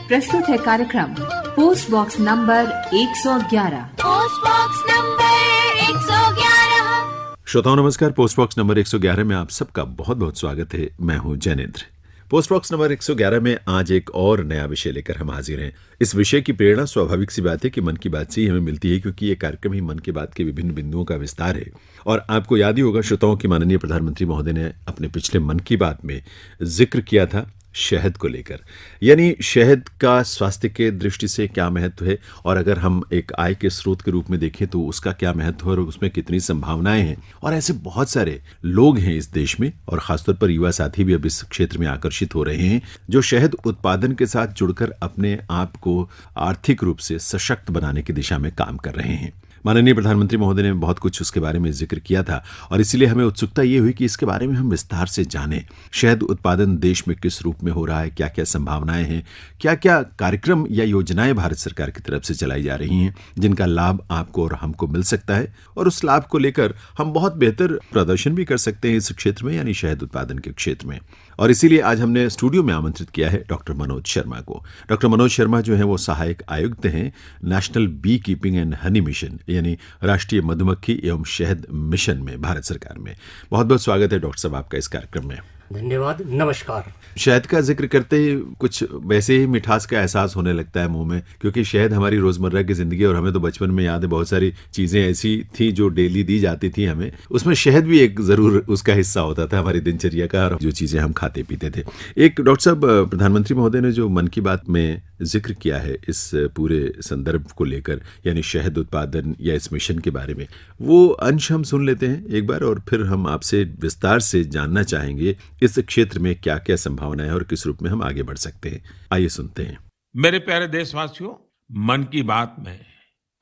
प्रस्तुत है कार्यक्रम post box number 111। Post box number 111। श्रोताओं नमस्कार। पोस्ट बॉक्स नंबर 111 में आप सबका बहुत बहुत स्वागत है। मैं हूं जैनेन्द्र। पोस्ट बॉक्स नंबर 111 में आज एक और नया विषय लेकर हम हाजिर हैं। इस विषय की प्रेरणा स्वाभाविक सी बात है कि मन की बात से ही हमें मिलती है, क्योंकि ये कार्यक्रम ही मन की बात के विभिन्न बिंदुओं का विस्तार है। और आपको याद ही होगा श्रोताओं की माननीय प्रधानमंत्री महोदय ने अपने पिछले मन की बात में जिक्र किया था शहद को लेकर, यानी शहद का स्वास्थ्य के दृष्टि से क्या महत्व है, और अगर हम एक आय के स्रोत के रूप में देखें तो उसका क्या महत्व है और उसमें कितनी संभावनाएं हैं। और ऐसे बहुत सारे लोग हैं इस देश में, और खासतौर पर युवा साथी भी अब इस क्षेत्र में आकर्षित हो रहे हैं, जो शहद उत्पादन के साथ जुड़कर अपने आप को आर्थिक रूप से सशक्त बनाने की दिशा में काम कर रहे हैं। माननीय प्रधानमंत्री महोदय ने बहुत कुछ उसके बारे में जिक्र किया था, और इसीलिए हमें उत्सुकता ये हुई कि इसके बारे में हम विस्तार से जानें। शहद उत्पादन देश में किस रूप में हो रहा है, क्या क्या संभावनाएं हैं, क्या क्या कार्यक्रम या योजनाएं भारत सरकार की तरफ से चलाई जा रही हैं जिनका लाभ आपको और हमको मिल सकता है, और उस लाभ को लेकर हम बहुत बेहतर प्रदर्शन भी कर सकते हैं इस क्षेत्र में, यानी शहद उत्पादन के क्षेत्र में। और इसीलिए आज हमने स्टूडियो में आमंत्रित किया है डॉक्टर मनोज शर्मा को। डॉक्टर मनोज शर्मा जो है वो सहायक आयुक्त हैं national bee keeping and honey mission, यानी राष्ट्रीय मधुमक्खी एवं शहद मिशन में भारत सरकार में। बहुत बहुत स्वागत है डॉक्टर साहब आपका इस कार्यक्रम में। धन्यवाद, नमस्कार। शहद का जिक्र करते ही कुछ वैसे ही मिठास का एहसास होने लगता है मुंह में, क्योंकि शहद हमारी रोजमर्रा की जिंदगी, और हमें तो बचपन में याद है बहुत सारी चीजें ऐसी थी जो डेली दी जाती थी हमें, उसमें शहद भी एक जरूर उसका हिस्सा होता था हमारी दिनचर्या का, और जो चीजें हम खाते पीते थे। एक डॉक्टर साहब, प्रधानमंत्री महोदय ने जो मन की बात में जिक्र किया है इस पूरे संदर्भ को लेकर, यानी शहद उत्पादन या इस मिशन के बारे में, वो अंश हम सुन लेते हैं एक बार, और फिर हम आपसे विस्तार से जानना चाहेंगे इस क्षेत्र में क्या क्या संभावनाएं और किस रूप में हम आगे बढ़ सकते हैं। आइए सुनते हैं। मेरे प्यारे देशवासियों, मन की बात में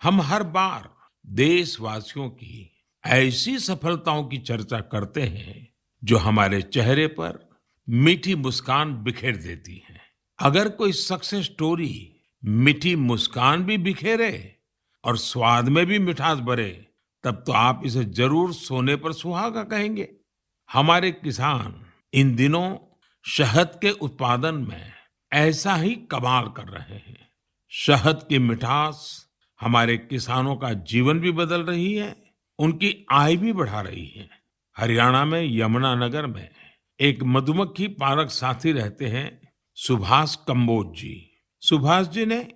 हम हर बार देशवासियों की ऐसी सफलताओं की चर्चा करते हैं जो हमारे चेहरे पर मीठी मुस्कान बिखेर देती है। अगर कोई सक्सेस स्टोरी मीठी मुस्कान भी बिखेरे और स्वाद में भी मिठास भरे, तब तो आप इसे जरूर सोने पर सुहागा कहेंगे। हमारे किसान इन दिनों शहद के उत्पादन में ऐसा ही कमाल कर रहे हैं। शहद की मिठास हमारे किसानों का जीवन भी बदल रही है, उनकी आय भी बढ़ा रही है। हरियाणा में यमुनानगर में एक मधुमक्खी पालक साथी रहते हैं, सुभाष कंबोज जी। सुभाष जी ने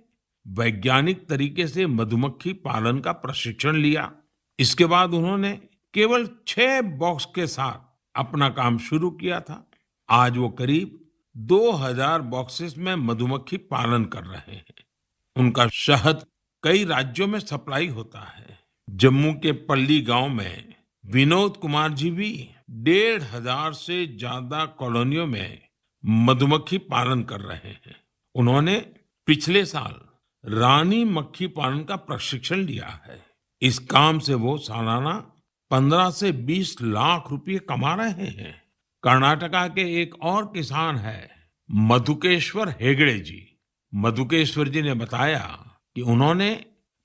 वैज्ञानिक तरीके से मधुमक्खी पालन का प्रशिक्षण लिया। इसके बाद उन्होंने केवल 6 बॉक्स के साथ अपना काम शुरू किया था। आज वो करीब 2000 बॉक्सेस में मधुमक्खी पालन कर रहे हैं। उनका शहद कई राज्यों में सप्लाई होता है। जम्मू के पल्ली गांव में विनोद कुमार जी भी 1500 से ज्यादा कॉलोनियों में मधुमक्खी पालन कर रहे हैं। उन्होंने पिछले साल रानी मक्खी पालन का प्रशिक्षण लिया है। इस काम से वो सालाना 15 से 20 लाख रुपए कमा रहे हैं। कर्नाटका के एक और किसान है मधुकेश्वर हेगड़े जी। मधुकेश्वर जी ने बताया कि उन्होंने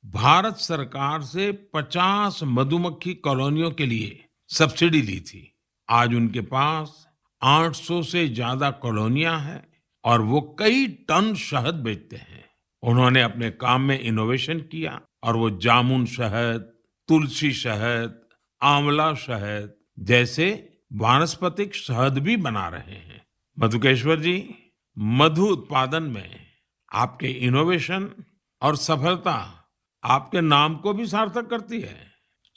भारत सरकार से 50 मधुमक्खी कॉलोनियों के लिए सब्सिडी ली थी। आज उनके पास 800 से ज्यादा कॉलोनियां हैं और वो कई टन शहद बेचते हैं। उन्होंने अपने काम में इनोवेशन किया और वो जामुन शहद, तुलसी शहद, आंवला शहद जैसे वानस्पतिक शहद भी बना रहे हैं। मधुकेश्वर जी, मधु उत्पादन में आपके इनोवेशन और सफलता आपके नाम को भी सार्थक करती है।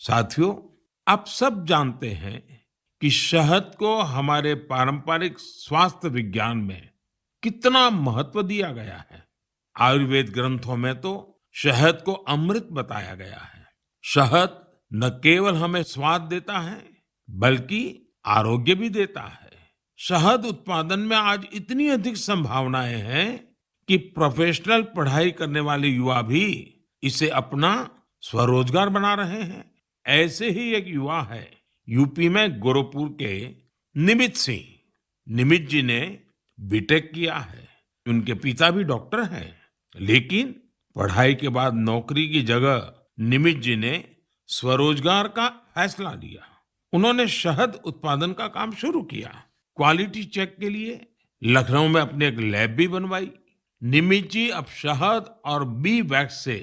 साथियों, आप सब जानते हैं कि शहद को हमारे पारंपरिक स्वास्थ्य विज्ञान में कितना महत्व दिया गया है। आयुर्वेद ग्रंथों में तो शहद को अमृत बताया गया है। शहद न केवल हमें स्वाद देता है बल्कि आरोग्य भी देता है। शहद उत्पादन में आज इतनी अधिक संभावनाएं हैं कि प्रोफेशनल पढ़ाई करने वाले युवा भी इसे अपना स्वरोजगार बना रहे हैं। ऐसे ही एक युवा है यूपी में गोरखपुर के निमित सिंह। निमित जी ने बीटेक किया है। उनके पिता भी डॉक्टर हैं, लेकिन पढ़ाई के बाद नौकरी की जगह निमित जी ने स्वरोजगार का फैसला लिया। उन्होंने शहद उत्पादन का काम शुरू किया। क्वालिटी चेक के लिए लखनऊ में अपनी एक लैब भी बनवाई। निमिजी अब शहद और बी वैक्स से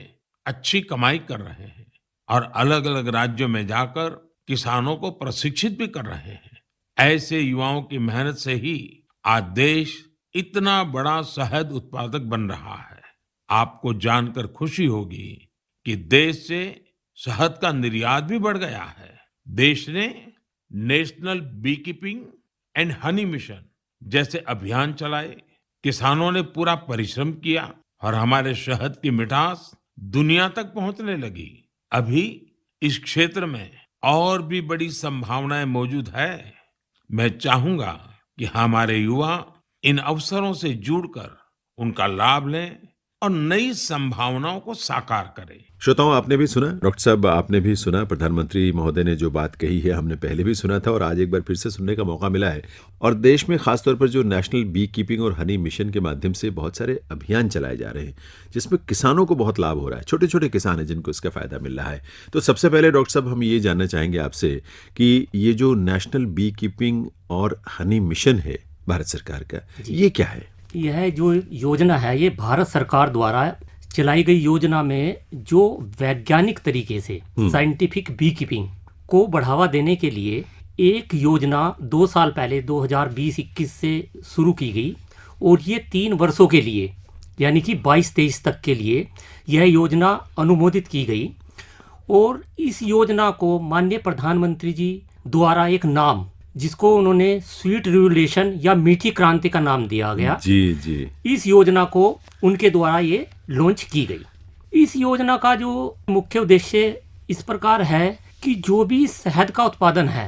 अच्छी कमाई कर रहे हैं और अलग अलग राज्यों में जाकर किसानों को प्रशिक्षित भी कर रहे हैं। ऐसे युवाओं की मेहनत से ही आज देश इतना बड़ा शहद उत्पादक बन रहा है। आपको जानकर खुशी होगी कि देश से शहद का निर्यात भी बढ़ गया है। देश ने national bee keeping and honey mission जैसे अभियान चलाए, किसानों ने पूरा परिश्रम किया और हमारे शहद की मिठास दुनिया तक पहुंचने लगी। अभी इस क्षेत्र में और भी बड़ी संभावनाएं मौजूद है। मैं चाहूंगा कि हमारे युवा इन अवसरों से जुड़कर उनका लाभ लें और नई संभावनाओं को साकार करें। श्रोताओं, आपने भी सुना, डॉक्टर साहब आपने भी सुना, प्रधानमंत्री महोदय ने जो बात कही है हमने पहले भी सुना था और आज एक बार फिर से सुनने का मौका मिला है। और देश में खासतौर पर जो नेशनल बी कीपिंग और हनी मिशन के माध्यम से बहुत सारे अभियान चलाए जा रहे हैं जिसमें किसानों को बहुत लाभ हो रहा है। छोटे छोटे किसान हैं जिनको इसका फायदा मिल रहा है। तो सबसे पहले डॉक्टर साहब हम ये जानना चाहेंगे आपसे कि ये जो नेशनल बी कीपिंग और हनी मिशन है भारत सरकार का, ये क्या है? यह जो योजना है ये भारत सरकार द्वारा चलाई गई योजना में जो वैज्ञानिक तरीके से साइंटिफिक बी कीपिंग को बढ़ावा देने के लिए एक योजना 2 साल पहले 2020-21 से शुरू की गई और ये 3 वर्षों के लिए यानी कि 22-23 तक के लिए यह योजना अनुमोदित की गई। और इस योजना को माननीय प्रधानमंत्री जी द्वारा एक नाम जिसको उन्होंने स्वीट रिवोल्यूशन या मीठी क्रांति का नाम दिया गया। जी। इस योजना को उनके द्वारा ये लॉन्च की गई। इस योजना का जो मुख्य उद्देश्य इस प्रकार है कि जो भी शहद का उत्पादन है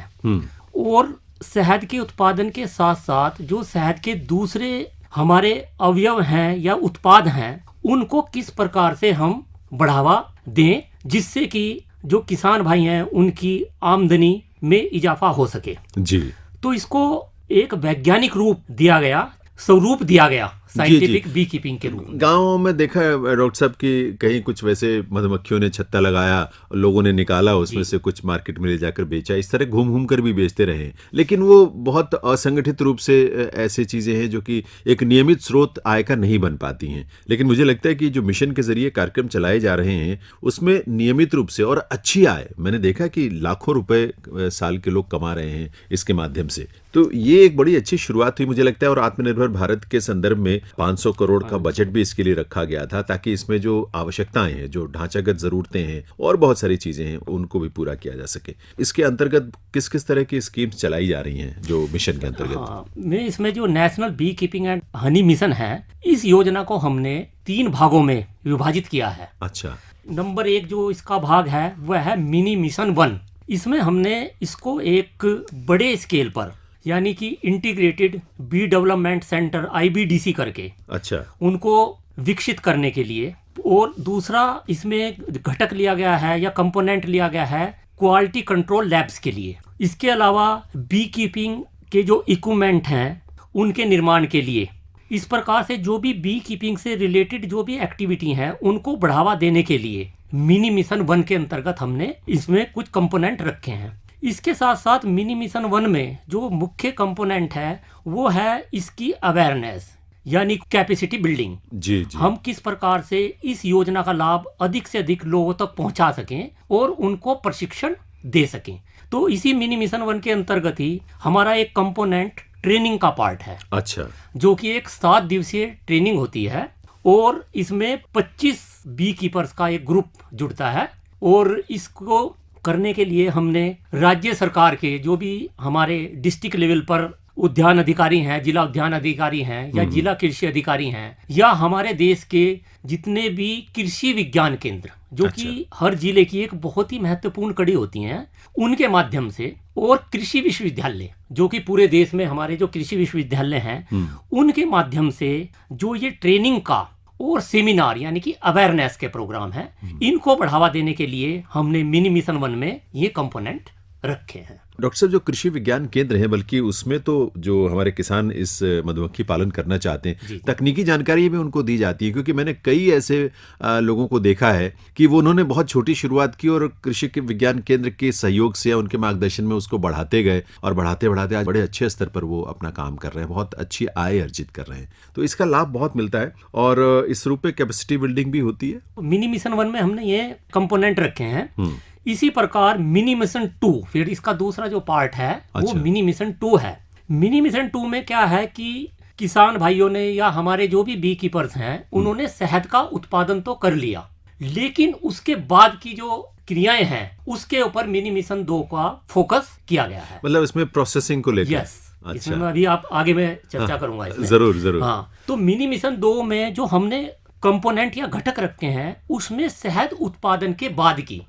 और शहद के उत्पादन के साथ साथ जो शहद के दूसरे हमारे अवयव हैं या उत्पाद हैं उनको किस प्रकार से हम बढ़ावा दें जिससे कि जो किसान भाई हैं उनकी आमदनी में इजाफा हो सके। जी। तो इसको एक वैज्ञानिक रूप दिया गया, स्वरूप दिया गया साइंटिफिक बी कीपिंग के रूप में। गाँव में देखा है डॉक्टर साहब की कहीं कुछ वैसे मधुमक्खियों ने छत्ता लगाया, लोगों ने निकाला उसमें से कुछ मार्केट में ले जाकर बेचा, इस तरह घूम घूम कर भी बेचते रहे। लेकिन वो बहुत असंगठित रूप से ऐसी चीजें हैं जो कि एक नियमित स्रोत आय का नहीं बन पाती हैं। लेकिन मुझे लगता है कि जो मिशन के जरिए कार्यक्रम चलाए जा रहे हैं उसमें नियमित रूप से और अच्छी आय, मैंने देखा कि लाखों रुपए साल के लोग कमा रहे हैं इसके माध्यम से। तो ये एक बड़ी अच्छी शुरुआत हुई मुझे लगता है। और आत्मनिर्भर भारत के संदर्भ में 500 करोड़ का बजट भी इसके लिए रखा गया था ताकि इसमें जो आवश्यकताएं हैं, जो ढांचागत जरूरतें हैं और बहुत सारी चीजें हैं उनको भी पूरा किया जा सके। इसके अंतर्गत किस किस तरह की स्कीम्स चलाई जा रही हैं जो मिशन के अंतर्गत? मैं इसमें जो national bee keeping and honey mission है इस योजना को हमने 3 भागों में विभाजित किया है। अच्छा। नंबर 1 जो इसका भाग है वह है मिनी मिशन 1। इसमें हमने इसको एक बड़े स्केल पर यानी कि integrated bee development centre IBDC करके अच्छा उनको विकसित करने के लिए, और दूसरा इसमें घटक लिया गया है या कंपोनेंट लिया गया है क्वालिटी कंट्रोल लैब्स के लिए। इसके अलावा बी कीपिंग के जो इक्विपमेंट हैं उनके निर्माण के लिए। इस प्रकार से जो भी बी कीपिंग से रिलेटेड जो भी एक्टिविटी हैं उनको बढ़ावा देने के लिए मिनी मिशन 1 के अंतर्गत हमने इसमें कुछ कंपोनेंट रखे हैं। इसके साथ साथ मिनी मिशन 1 में जो मुख्य कंपोनेंट है वो है इसकी अवेयरनेस यानी कैपेसिटी बिल्डिंग। जी। हम किस प्रकार से इस योजना का लाभ अधिक से अधिक लोगों तक पहुंचा सकें और उनको प्रशिक्षण दे सकें। तो इसी मिनी मिशन 1 के अंतर्गत ही हमारा एक कंपोनेंट ट्रेनिंग का पार्ट है। अच्छा। जो कि एक 7 दिवसीय ट्रेनिंग होती है और इसमें 25 बी कीपर्स का एक ग्रुप जुड़ता है। और इसको करने के लिए हमने राज्य सरकार के जो भी हमारे डिस्ट्रिक्ट लेवल पर उद्यान अधिकारी हैं, जिला उद्यान अधिकारी हैं या जिला कृषि अधिकारी हैं या हमारे देश के जितने भी कृषि विज्ञान केंद्र जो कि हर जिले की एक बहुत ही महत्वपूर्ण कड़ी होती हैं उनके माध्यम से, और कृषि विश्वविद्यालय जो कि पूरे देश में हमारे जो कृषि विश्वविद्यालय हैं उनके माध्यम से जो ये ट्रेनिंग का और सेमिनार यानी कि अवेयरनेस के प्रोग्राम हैं इनको बढ़ावा देने के लिए हमने मिनी मिशन 1 में ये कंपोनेंट रखे हैं। डॉक्टर साहब, जो कृषि विज्ञान केंद्र है, बल्कि उसमें तो जो हमारे किसान इस मधुमक्खी पालन करना चाहते हैं, तकनीकी जानकारी भी उनको दी जाती है, क्योंकि मैंने कई ऐसे लोगों को देखा है कि वो उन्होंने बहुत छोटी शुरुआत की और कृषि के विज्ञान केंद्र के सहयोग से या उनके मार्गदर्शन में उसको बढ़ाते गए और बढ़ाते बढ़ाते आज बड़े अच्छे स्तर पर वो अपना काम कर रहे हैं, बहुत अच्छी आय अर्जित कर रहे हैं। तो इसका लाभ बहुत मिलता है और इस रूप में कैपेसिटी बिल्डिंग भी होती है। मिनी मिशन 1 में हमने ये कंपोनेंट रखे हैं। इसी प्रकार मिनी मिशन 2, फिर इसका दूसरा जो पार्ट है वो मिनी मिशन 2 है। मिनी मिशन 2 में क्या है कि किसान भाइयों ने या हमारे जो भी बी कीपर्स हैं उन्होंने शहद का उत्पादन तो कर लिया, लेकिन उसके बाद की जो क्रियाएं हैं उसके ऊपर मिनी मिशन 2 का फोकस किया गया है। मतलब इसमें प्रोसेसिंग को लेकर। यस, इसमें अभी आप आगे मैं चर्चा करूंगा इसमें। जरूर। हाँ, तो मिनी मिशन 2 में जो हमने कंपोनेंट या घटक रखे हैं उसमें शहद उत्पादन के बाद की,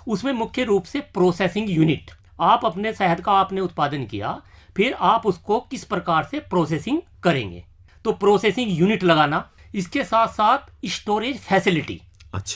उसमें मुख्य रूप से प्रोसेसिंग यूनिट। आप अपने शहद का आपने उत्पादन किया, फिर आप उसको किस प्रकार से प्रोसेसिंग करेंगे, तो प्रोसेसिंग यूनिट लगाना, इसके साथ साथ स्टोरेज फैसिलिटी,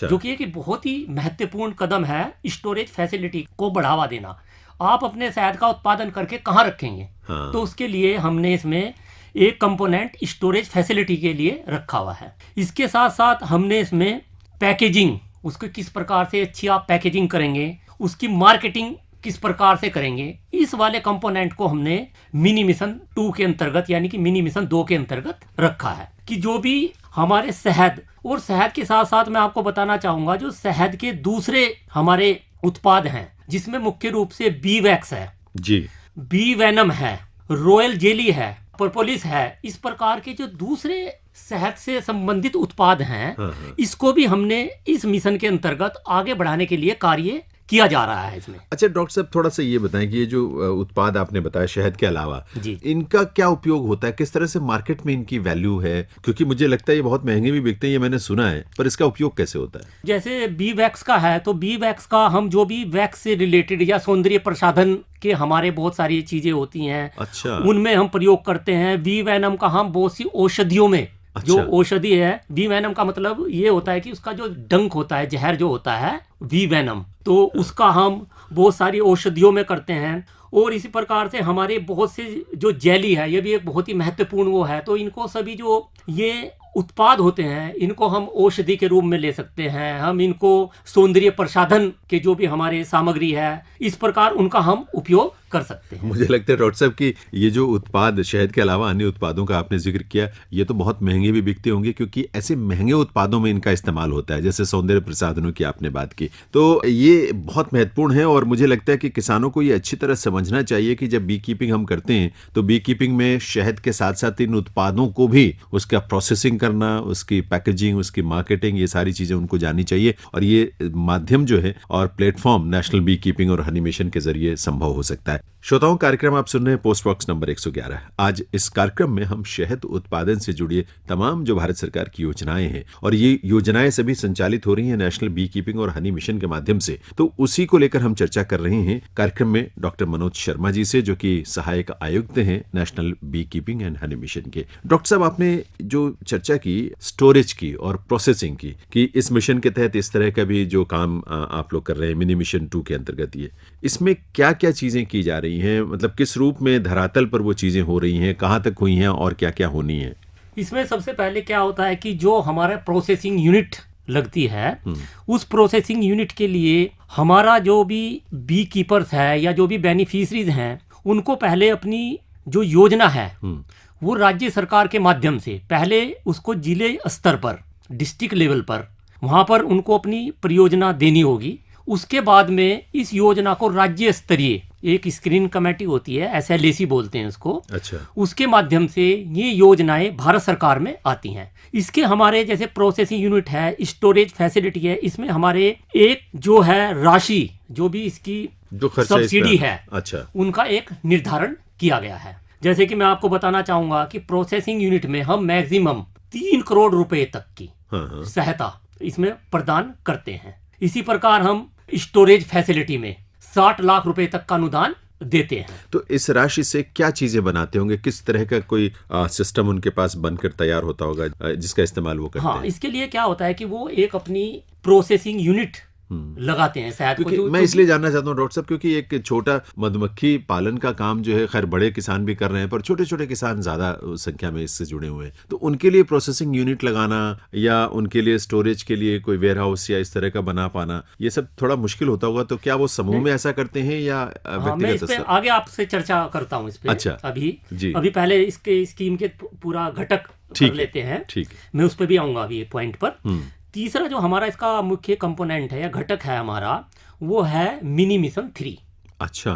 जो कि एक बहुत ही महत्वपूर्ण कदम है, स्टोरेज फैसिलिटी को बढ़ावा देना। आप अपने शहद का उत्पादन करके कहाँ रखेंगे, तो उसके लिए हमने इसमें एक कंपोनेंट स्टोरेज फैसिलिटी के लिए रखा हुआ है। इसके साथ साथ हमने इसमें पैकेजिंग, उसको किस प्रकार से अच्छी आप पैकेजिंग करेंगे, उसकी मार्केटिंग किस प्रकार से करेंगे, इस वाले कंपोनेंट को हमने मिनी मिशन 2 के अंतर्गत यानी कि मिनी मिशन 2 के अंतर्गत रखा है। कि जो भी हमारे शहद, और शहद के साथ साथ मैं आपको बताना चाहूंगा जो शहद के दूसरे हमारे उत्पाद हैं, जिसमें मुख्य रूप से बी वैक्स है जी, बी वेनम है, रॉयल जेली है, प्रोपोलिस है, इस प्रकार के जो दूसरे शहद से संबंधित उत्पाद हैं, इसको भी हमने इस मिशन के अंतर्गत आगे बढ़ाने के लिए कार्य किया जा रहा है इसमें। अच्छा डॉक्टर साहब, थोड़ा सा ये बताएं कि ये जो उत्पाद आपने बताया शहद के अलावा, इनका क्या उपयोग होता है, किस तरह से मार्केट में इनकी वैल्यू है, क्योंकि मुझे लगता है ये बहुत महंगे भी बिकते हैं, ये मैंने सुना है, पर इसका उपयोग कैसे होता है? जैसे बी वैक्स का है, तो बी वैक्स का हम जो भी वैक्स से रिलेटेड या सौंदर्य प्रसाधन के हमारे बहुत सारी चीजें होती हैं, उनमें हम प्रयोग करते हैं। बी वेनम का हम बहुत सी औषधियों में, जो औषधि है, बी वेनम का मतलब ये होता है कि उसका जो डंक होता है, जहर जो होता है बी वेनम, तो उसका हम बहुत सारी औषधियों में करते हैं। और इसी प्रकार से हमारे बहुत से जो जेली है, ये भी एक बहुत ही महत्वपूर्ण वो है, तो इनको सभी जो ये उत्पाद होते हैं, इनको हम औषधि के रूप में ले सकते हैं, हम इनको सौंदर्य प्रसाधन के जो भी हमारे सामग्री है, इस प्रकार उनका हम उपयोग कर सकते हैं। मुझे लगता है डॉक्टर साहब कि ये जो उत्पाद शहद के अलावा अन्य उत्पादों का आपने जिक्र किया, ये तो बहुत महंगे भी बिकते होंगे, क्योंकि ऐसे महंगे उत्पादों में इनका इस्तेमाल होता है, जैसे सौंदर्य प्रसाधनों की आपने बात की, तो ये बहुत महत्वपूर्ण है। और मुझे लगता है कि किसानों को ये अच्छी तरह समझना चाहिए कि जब बी कीपिंग हम करते हैं, तो बी कीपिंग में शहद के साथ साथ इन उत्पादों को भी उसका प्रोसेसिंग करना, उसकी पैकेजिंग, उसकी मार्केटिंग, ये सारी चीजें उनको जाननी चाहिए। और ये माध्यम जो है और प्लेटफॉर्म नेशनल बी कीपिंग और हनी मिशन के जरिए संभव हो सकता है। श्रोताओं, कार्यक्रम आप सुन रहे हैं पोस्ट बॉक्स नंबर 111। आज इस कार्यक्रम में हम शहद उत्पादन से जुड़ी तमाम जो भारत सरकार की योजनाएं हैं, और ये योजनाएं सभी संचालित हो रही हैं नेशनल बी कीपिंग और हनी मिशन के माध्यम से, तो उसी को लेकर हम चर्चा कर रहे हैं कार्यक्रम में डॉक्टर मनोज शर्मा जी से, जो कि सहायक आयुक्त हैं national bee keeping and honey mission के। डॉक्टर साहब, आपने जो चर्चा की स्टोरेज की और प्रोसेसिंग की, कि इस मिशन के तहत इस तरह का भी जो काम आप लोग कर रहे हैं मिनी मिशन 2 के अंतर्गत, ये इसमें क्या क्या चीजें की जा रही हैं, मतलब किस रूप में धरातल पर वो चीजें हो रही हैं, कहां तक हुई हैं और क्या क्या होनी है? इसमें सबसे पहले क्या होता है कि जो हमारा प्रोसेसिंग यूनिट लगती है, उस प्रोसेसिंग यूनिट के लिए हमारा जो भी बी कीपर्स है या जो भी बेनिफिशरीज हैं, उनको पहले अपनी जो योजना है वो राज्य सरकार के माध्यम से पहले उसको जिले स्तर पर, डिस्ट्रिक्ट लेवल पर, वहां पर उनको अपनी परियोजना देनी होगी। उसके बाद में इस योजना को राज्य स्तरीय एक स्क्रीनिंग कमेटी होती है, SLAC बोलते हैं उसको, उसके माध्यम से ये योजनाएं भारत सरकार में आती हैं। इसके हमारे जैसे प्रोसेसिंग यूनिट है, स्टोरेज फैसिलिटी है, इसमें हमारे एक जो है राशि, जो भी इसकी जो सब्सिडी है, उनका एक निर्धारण किया गया है। जैसे कि मैं आपको बताना चाहूंगा कि प्रोसेसिंग यूनिट में हम मैक्सिमम 3 करोड़ रुपए तक की सहायता इसमें प्रदान करते हैं। इसी प्रकार हम स्टोरेज फैसिलिटी में 60 लाख रुपए तक का अनुदान देते हैं। तो इस राशि से क्या चीजें बनाते होंगे, किस तरह का कोई सिस्टम उनके पास बनकर तैयार होता होगा जिसका इस्तेमाल वो करते हैं? इसके लिए क्या होता है कि वो एक अपनी प्रोसेसिंग यूनिट लगाते हैं शहद को। क्योंकि मैं इसलिए जानना चाहता हूँ डॉक्टर साहब, क्योंकि एक छोटा मधुमक्खी पालन का काम जो है, खैर बड़े किसान भी कर रहे हैं, पर छोटे छोटे किसान ज्यादा संख्या में इससे जुड़े हुए हैं, तो उनके लिए प्रोसेसिंग यूनिट लगाना या उनके लिए स्टोरेज के लिए कोई वेयर हाउस या इस तरह का बना पाना, ये सब थोड़ा मुश्किल होता होगा। तो क्या वो समूह में ऐसा करते हैं या मैं इस पे आगे आपसे चर्चा करता हूँ इस पे। अच्छा, अभी पहले इसके स्कीम के पूरा घटक कर लेते हैं, ठीक है, मैं उस पे भी आऊंगा अभी पॉइंट पर। तीसरा जो हमारा इसका मुख्य कंपोनेंट है या घटक है हमारा, वो है मिनी मिशन 3। अच्छा,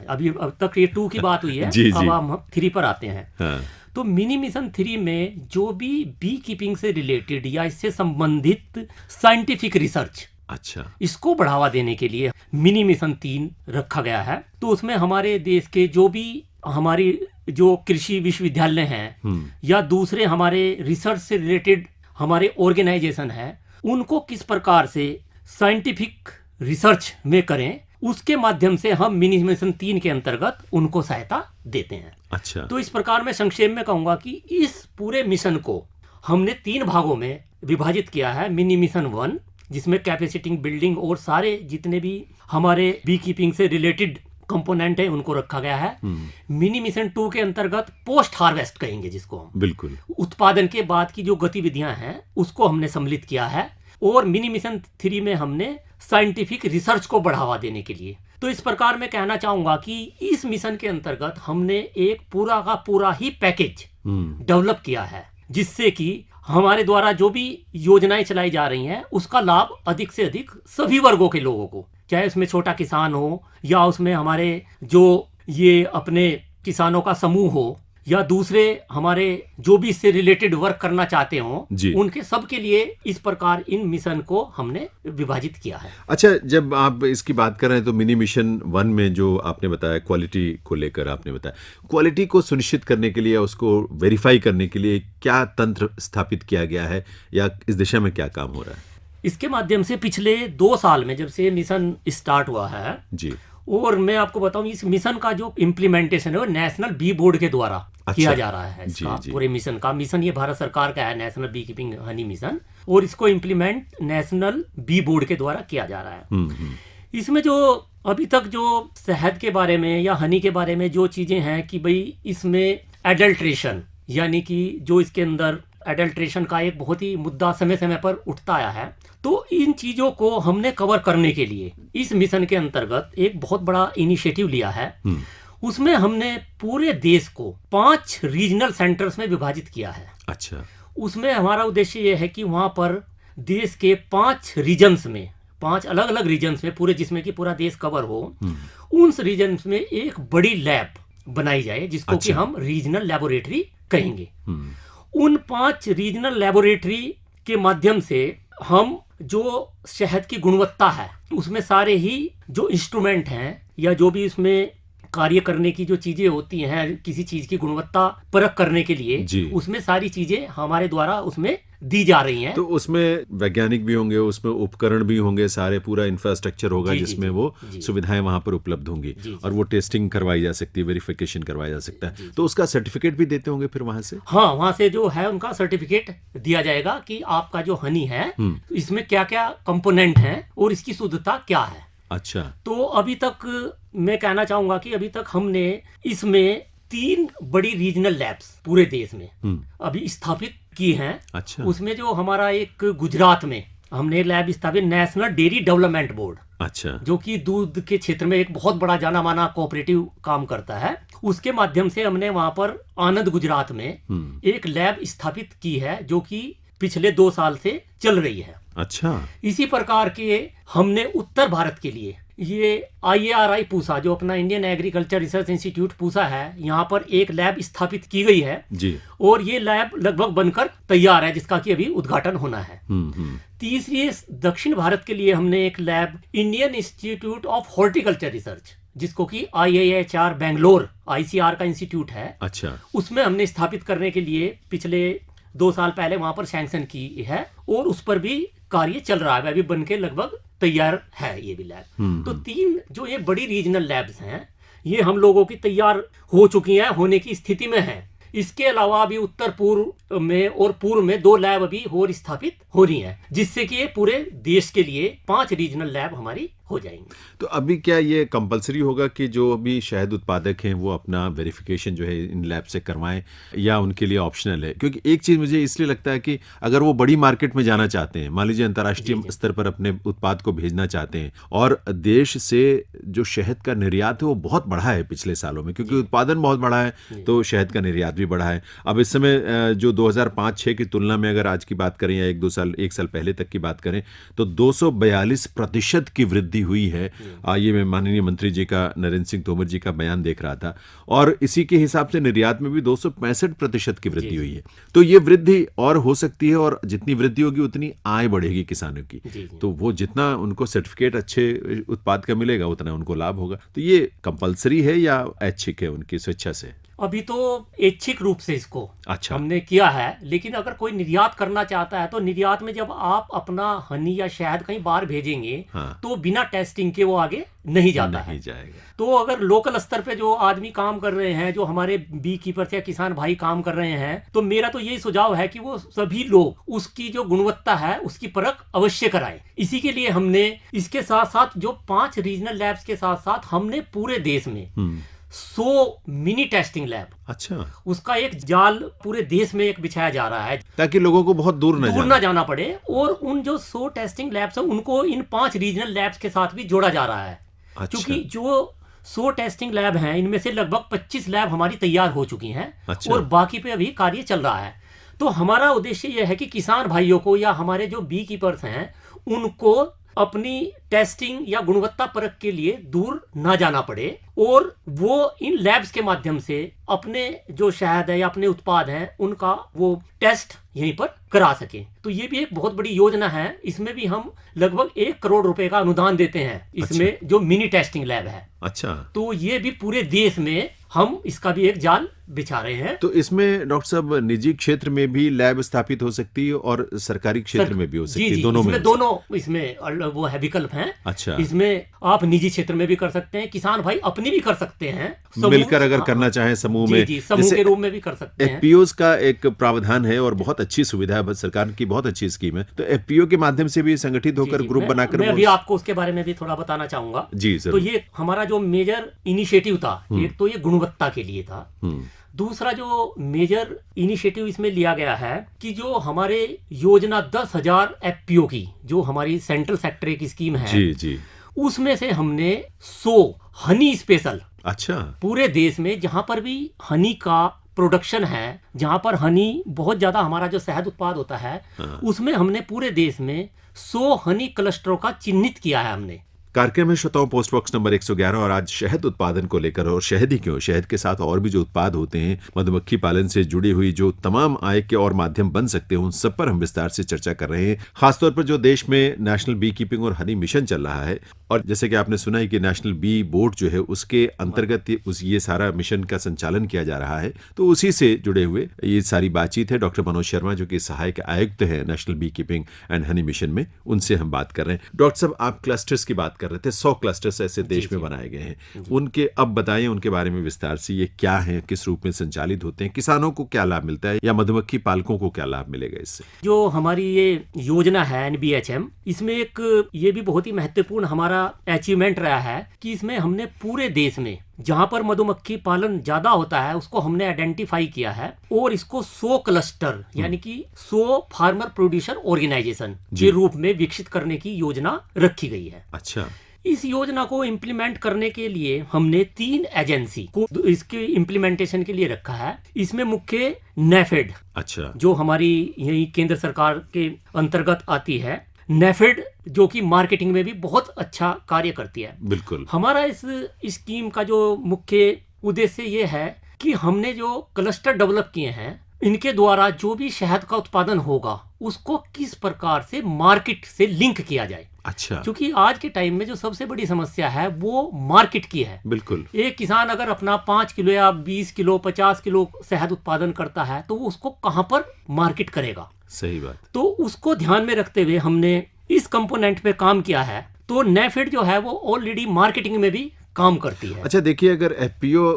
अभी अब तक ये 2 की बात हुई है, अब हम 3 पर आते हैं। तो मिनी मिशन 3 में जो भी बी कीपिंग से रिलेटेड या इससे संबंधित साइंटिफिक रिसर्च, अच्छा, इसको बढ़ावा देने के लिए मिनी मिशन 3 रखा गया है। तो उसमें हमारे देश के जो भी हमारी जो कृषि विश्वविद्यालय हैं या दूसरे हमारे रिसर्च से रिलेटेड हमारे ऑर्गेनाइजेशन हैं, उनको किस प्रकार से साइंटिफिक रिसर्च में करें, उसके माध्यम से हम मिनी मिशन 3 के अंतर्गत उनको सहायता देते हैं। अच्छा, तो इस प्रकार मैं संक्षेप में कहूंगा कि इस पूरे मिशन को हमने 3 भागों में विभाजित किया है। मिनी मिशन 1, जिसमें कैपेसिटी बिल्डिंग और सारे जितने भी हमारे बी कीपिंग से रिलेटेड कंपोनेंट है उनको रखा गया है। मिनी मिशन 2 के अंतर्गत पोस्ट हार्वेस्ट कहेंगे जिसको हम, बिल्कुल, उत्पादन के बाद की जो गतिविधियां हैं उसको हमने सम्मिलित किया है। और मिनी मिशन 3 में हमने साइंटिफिक रिसर्च को बढ़ावा देने के लिए। तो इस प्रकार मैं कहना चाहूंगा कि इस मिशन के अंतर्गत हमने एक पूरा का पूरा ही पैकेज डेवलप किया है, जिससे कि हमारे द्वारा जो भी योजनाएं चलाई जा रही हैं उसका लाभ अधिक से अधिक सभी वर्गों के लोगों को, चाहे उसमें छोटा किसान हो या उसमें हमारे जो ये अपने किसानों का समूह हो या दूसरे हमारे जो भी इससे रिलेटेड वर्क करना चाहते हो, उनके सबके लिए इस प्रकार इन मिशन को हमने विभाजित किया है। अच्छा, जब आप इसकी बात कर रहे हैं तो मिनी मिशन 1 में जो आपने बताया क्वालिटी को लेकर, आपने बताया क्वालिटी को सुनिश्चित करने के लिए, उसको वेरीफाई करने के लिए क्या तंत्र स्थापित किया गया है या इस दिशा में क्या काम हो रहा है? इसके माध्यम से पिछले 2 साल में जब से मिशन स्टार्ट हुआ है जी, और मैं आपको बताऊं इस मिशन का जो इम्प्लीमेंटेशन है वो नेशनल बी बोर्ड के द्वारा किया जा रहा है। इसका पूरे मिशन का, मिशन ये भारत सरकार का है, national bee keeping honey mission, और इसको इम्प्लीमेंट नेशनल बी बोर्ड के द्वारा किया जा रहा है। इसमें जो अभी तक जो शहद के बारे में या हनी के बारे में जो चीजें हैं कि भाई इसमें एडल्ट्रेशन, यानी कि जो इसके अंदर एडल्ट्रेशन का एक बहुत ही मुद्दा समय समय पर उठता आया है, तो इन चीजों को हमने कवर करने के लिए इस मिशन के अंतर्गत एक बहुत बड़ा इनिशिएटिव लिया है। उसमें हमने पूरे देश को 5 रीजनल सेंटर्स में विभाजित किया है। अच्छा, उसमें हमारा उद्देश्य यह है कि वहां पर देश के 5 रीजन्स में, 5 अलग अलग रीजन्स में, पूरे जिसमें कि पूरा देश कवर हो, उन रीजन्स में एक बड़ी लैब बनाई जाए जिसको कि हम रीजनल लेबोरेटरी कहेंगे। उन 5 रीजनल लेबोरेटरी के माध्यम से हम जो शहद की गुणवत्ता है उसमें सारे ही जो इंस्ट्रूमेंट हैं या जो भी इसमें कार्य करने की जो चीजें होती हैं किसी चीज की गुणवत्ता परख करने के लिए, उसमें सारी चीजें हमारे द्वारा उसमें दी जा रही हैं। तो उसमें वैज्ञानिक भी होंगे, उसमें उपकरण भी होंगे, सारे पूरा इंफ्रास्ट्रक्चर होगा जिसमें वो सुविधाएं वहां पर उपलब्ध होंगी और वो टेस्टिंग करवाई जा सकती है, वेरिफिकेशन करवाया जा सकता है। तो उसका सर्टिफिकेट भी देते होंगे फिर वहां से? हाँ, वहां से जो है उनका सर्टिफिकेट दिया जाएगा कि आपका जो हनी है इसमें क्या क्या कंपोनेंट है और इसकी शुद्धता क्या है। अच्छा, तो अभी तक मैं कहना चाहूंगा कि अभी तक हमने इसमें 3 बड़ी रीजनल लैब्स पूरे देश में अभी स्थापित की हैं। अच्छा, उसमें जो हमारा एक गुजरात में हमने लैब स्थापित, नेशनल डेयरी डेवलपमेंट बोर्ड, अच्छा, जो कि दूध के क्षेत्र में एक बहुत बड़ा जाना माना कोऑपरेटिव काम करता है, उसके माध्यम से हमने वहां पर आनंद गुजरात में एक लैब स्थापित की है जो कि पिछले 2 साल से चल रही है। अच्छा, इसी प्रकार के हमने उत्तर भारत के लिए ये IARI पूसा, जो अपना Indian agriculture research institute Pusa है, यहाँ पर एक लैब स्थापित की गई है जी, और ये लैब लगभग बनकर तैयार है जिसका कि अभी उद्घाटन होना है। तीसरी दक्षिण भारत के लिए हमने एक lab Indian institute of horticulture research, जिसको कि IIHR बेंगलोर ICR का इंस्टीट्यूट है, अच्छा, उसमें हमने स्थापित करने के लिए पिछले 2 साल पहले वहां पर सैंक्शन की है और उस पर भी कार्य चल रहा है, अभी बनके लगभग तैयार है ये भी लैब। तो 3 जो ये बड़ी रीजनल लैब्स हैं ये हम लोगों की तैयार हो चुकी हैं, होने की स्थिति में है। इसके अलावा अभी उत्तर पूर्व में और पूर्व में 2 लैब अभी और स्थापित हो रही हैं, जिससे कि ये पूरे देश के लिए 5 रीजनल लैब हमारी हो जाएंगी। तो अभी क्या ये कंपलसरी होगा कि जो भी शहद उत्पादक हैं वो अपना वेरिफिकेशन जो है इन लैब से करवाएं, या उनके लिए ऑप्शनल है? क्योंकि एक चीज़ मुझे इसलिए लगता है कि अगर वो बड़ी मार्केट में जाना चाहते हैं, मान लीजिए अंतर्राष्ट्रीय स्तर पर अपने उत्पाद को भेजना चाहते हैं, और देश से जो शहद का निर्यात है वो बहुत बढ़ा है पिछले सालों में, क्योंकि उत्पादन बहुत बढ़ा है तो शहद का निर्यात भी बढ़ा है। अब इस समय जो 2005-06 की तुलना में अगर आज की बात करें या एक साल पहले तक की बात करें तो 242% की वृद्धि हुई है। ये मैं माननीय मंत्री जी का, नरेंद्र सिंह तोमर जी का बयान देख रहा था, और इसी के हिसाब से निर्यात में भी 265% की वृद्धि हुई है। तो ये वृद्धि और हो सकती है, और जितनी वृद्धि होगी उतनी आय बढ़ेगी किसानों की। तो वो जितना उनको सर्टिफिकेट अच्छे उत्पाद का मिलेगा उतना उनको लाभ होगा। तो ये कंपलसरी है या ऐच्छिक है, उनकी स्वेच्छा से? अभी तो ऐच्छिक रूप से इसको अच्छा हमने किया है, लेकिन अगर कोई निर्यात करना चाहता है तो निर्यात में जब आप अपना हनी या शहद कहीं बाहर भेजेंगे तो बिना टेस्टिंग के वो आगे नहीं जाता है। जाएगा। तो अगर लोकल स्तर पे जो आदमी काम कर रहे हैं, जो हमारे बी कीपर्स या किसान भाई काम कर रहे हैं, तो मेरा तो यही सुझाव है कि वो सभी लोग उसकी जो गुणवत्ता है उसकी परख अवश्य कराएं। इसी के लिए हमने इसके साथ साथ जो 5 रीजनल लैब्स के साथ साथ हमने पूरे देश में 100 मिनी टेस्टिंग लैब, अच्छा, उसका एक जाल पूरे देश में एक बिछाया जा रहा है, ताकि लोगों को बहुत दूर न जाना पड़े। और उन जो 100 टेस्टिंग लैब्स हैं उनको इन 5 रीजनल लैब्स के साथ भी जोड़ा जा रहा है। अच्छा। क्योंकि जो 100 टेस्टिंग लैब हैं इनमें से लगभग 25 लैब हमारी तैयार हो चुकी हैं। अच्छा। और बाकी पे अभी कार्य चल रहा है। तो हमारा उद्देश्य यह है कि किसान भाइयों को या हमारे जो बी कीपर्स हैं उनको अपनी टेस्टिंग या गुणवत्ता परख के लिए दूर ना जाना पड़े, और वो इन लैब्स के माध्यम से अपने जो शहद है या अपने उत्पाद हैं उनका वो टेस्ट यहीं पर करा सके। तो ये भी एक बहुत बड़ी योजना है। इसमें भी हम लगभग 1 करोड़ रुपए का अनुदान देते हैं इसमें। अच्छा। जो मिनी टेस्टिंग लैब है। अच्छा। तो ये भी पूरे देश में हम इसका भी एक जाल बिछा रहे हैं। तो इसमें डॉक्टर साहब निजी क्षेत्र में भी लैब स्थापित हो सकती है और सरकारी क्षेत्र में भी हो सकती है? दोनों में? दोनों इसमें वो है विकल्प हैं। अच्छा। इसमें आप निजी क्षेत्र में भी कर सकते हैं, किसान भाई अपनी भी कर सकते हैं, मिलकर अगर करना चाहें समूह में, समूह के रूप में भी कर सकते हैं। एफपीओ का एक प्रावधान है और बहुत अच्छी सुविधा है, सरकार की बहुत अच्छी स्कीम है। तो एफपीओ के माध्यम से भी संगठित होकर ग्रुप बनाकर मैं अभी आपको उसके बारे में भी थोड़ा बताना चाहूंगा। जी सर। तो ये हमारा जो मेजर इनिशिएटिव था, एक तो ये गुणवत्ता के लिए था। दूसरा जो मेजर इनिशिएटिव इसमें लिया गया है कि जो हमारे योजना 10,000 एफपीओ की जो हमारी सेंट्रल सेक्टर की स्कीम है, जी जी, उसमें से हमने 100 हनी स्पेशल, अच्छा, पूरे देश में जहां पर भी हनी का प्रोडक्शन है, जहां पर हनी बहुत ज्यादा हमारा जो शहद उत्पाद होता है, उसमें हमने पूरे देश में 100 हनी क्लस्टरों का चिन्हित किया है हमने। कार्यक्रम में श्रोताओं पोस्ट बॉक्स नंबर 111, और आज शहद उत्पादन को लेकर, और शहद ही क्यों, शहद के साथ और भी जो उत्पाद होते हैं, मधुमक्खी पालन से जुड़ी हुई जो तमाम आय के और माध्यम बन सकते हैं, उन सब पर हम विस्तार से चर्चा कर रहे हैं। खासतौर पर जो देश में नेशनल बी कीपिंग और हनी मिशन चल रहा है, और जैसे कि आपने सुना है कि नेशनल बी बोर्ड जो है उसके अंतर्गत ये सारा मिशन का संचालन किया जा रहा है। तो उसी से जुड़े हुए ये सारी बातचीत है। डॉक्टर मनोज शर्मा जो कि सहायक आयुक्त है national bee keeping and honey mission में, उनसे हम बात कर रहे हैं। डॉक्टर साहब, आप क्लस्टर्स की बात कर रहे थे, 100 क्लस्टर्स ऐसे देश में बनाए गए हैं, उनके अब बताइए उनके बारे में विस्तार से, ये क्या है, किस रूप में संचालित होते हैं, किसानों को क्या लाभ मिलता है या मधुमक्खी पालकों को क्या लाभ मिलेगा इससे? जो हमारी ये योजना है NBHM, इसमें एक ये भी बहुत ही महत्वपूर्ण हमारा अचीवमेंट रहा है कि इसमें हमने पूरे देश में जहां पर मधुमक्खी पालन ज्यादा होता है उसको हमने आइडेंटिफाई किया है, और इसको 100 क्लस्टर यानी कि 100 फार्मर प्रोड्यूसर ऑर्गेनाइजेशन के रूप में विकसित करने की योजना रखी गई है। अच्छा। इस योजना को इम्प्लीमेंट करने के लिए हमने 3 एजेंसी को इसके इम्प्लीमेंटेशन के लिए रखा है। इसमें मुख्य नेफेड, अच्छा, जो हमारी यही केंद्र सरकार के अंतर्गत आती है, नेफेड जो कि मार्केटिंग में भी बहुत अच्छा कार्य करती है। बिल्कुल। हमारा इस स्कीम का जो मुख्य उद्देश्य ये है कि हमने जो क्लस्टर डेवलप किए हैं, इनके द्वारा जो भी शहद का उत्पादन होगा उसको किस प्रकार से मार्केट से लिंक किया जाए। अच्छा। क्योंकि आज के टाइम में जो सबसे बड़ी समस्या है वो मार्केट की है। बिल्कुल। एक किसान अगर अपना 5 किलो या 20 किलो 50 किलो शहद उत्पादन करता है तो वो उसको कहां पर मार्केट करेगा? सही बात। तो उसको ध्यान में रखते हुए हमने इस कंपोनेंट पे काम किया है। तो नेफेड जो है वो ऑलरेडी मार्केटिंग में भी काम करती है। अच्छा देखिए, अगर एफपीओ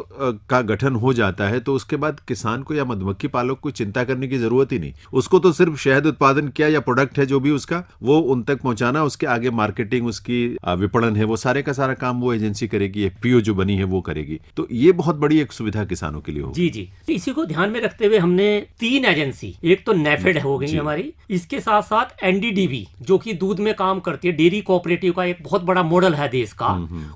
का गठन हो जाता है तो उसके बाद किसान को या मधुमक्खी पालक को चिंता करने की जरूरत ही नहीं। उसको तो सिर्फ शहद उत्पादन किया या प्रोडक्ट है जो भी उसका, वो उन तक पहुंचाना, उसके आगे मार्केटिंग, उसकी विपणन है, वो सारे का सारा काम वो एजेंसी करेगी, एफपीओ जो बनी है वो करेगी। तो ये बहुत बड़ी एक सुविधा किसानों के लिए होगी। जी जी, तो इसी को ध्यान में रखते हुए हमने 3 एजेंसी, एक तो नेफेड हो गई हमारी, इसके साथ साथ एनडीडीबी जो कि दूध में काम करती है, डेयरी कोऑपरेटिव का एक बहुत बड़ा मॉडल है देश का,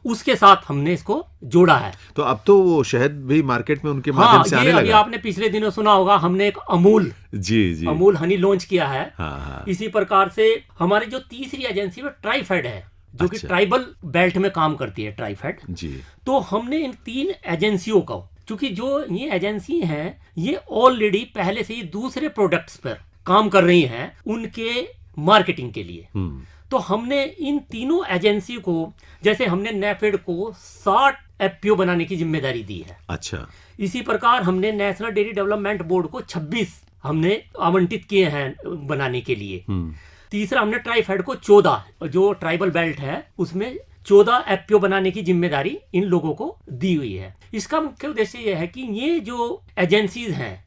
उसके साथ हमने इसको जोड़ा है। तो अब तो वो शहद भी मार्केट में उनके माध्यम से आने अभी लगा। आपने पिछले दिनों सुना होगा, हमने एक अमूल जी अमूल हनी लॉन्च किया है। हाँ। इसी प्रकार से हमारी जो तीसरी एजेंसी है ट्राइफेड है, जो कि अच्छा। ट्राइबल बेल्ट में काम करती है, ट्राइफेड जी। तो हमने इन 3 एजेंसियों को, क्योंकि जो ये एजेंसी हैं ये ऑलरेडी पहले से ही दूसरे प्रोडक्ट्स पर काम कर रही हैं उनके मार्केटिंग के लिए, तो हमने इन तीनों एजेंसी को, जैसे हमने नेफेड को 60 एफपीओ बनाने की जिम्मेदारी दी है। अच्छा। इसी प्रकार हमने नेशनल डेयरी डेवलपमेंट बोर्ड को 26 हमने आवंटित किए हैं बनाने के लिए। तीसरा हमने ट्राइफेड को 14, जो ट्राइबल बेल्ट है उसमें 14 एफपीओ बनाने की जिम्मेदारी इन लोगों को दी हुई है। इसका मुख्य उद्देश्य यह है कि ये जो एजेंसीज हैं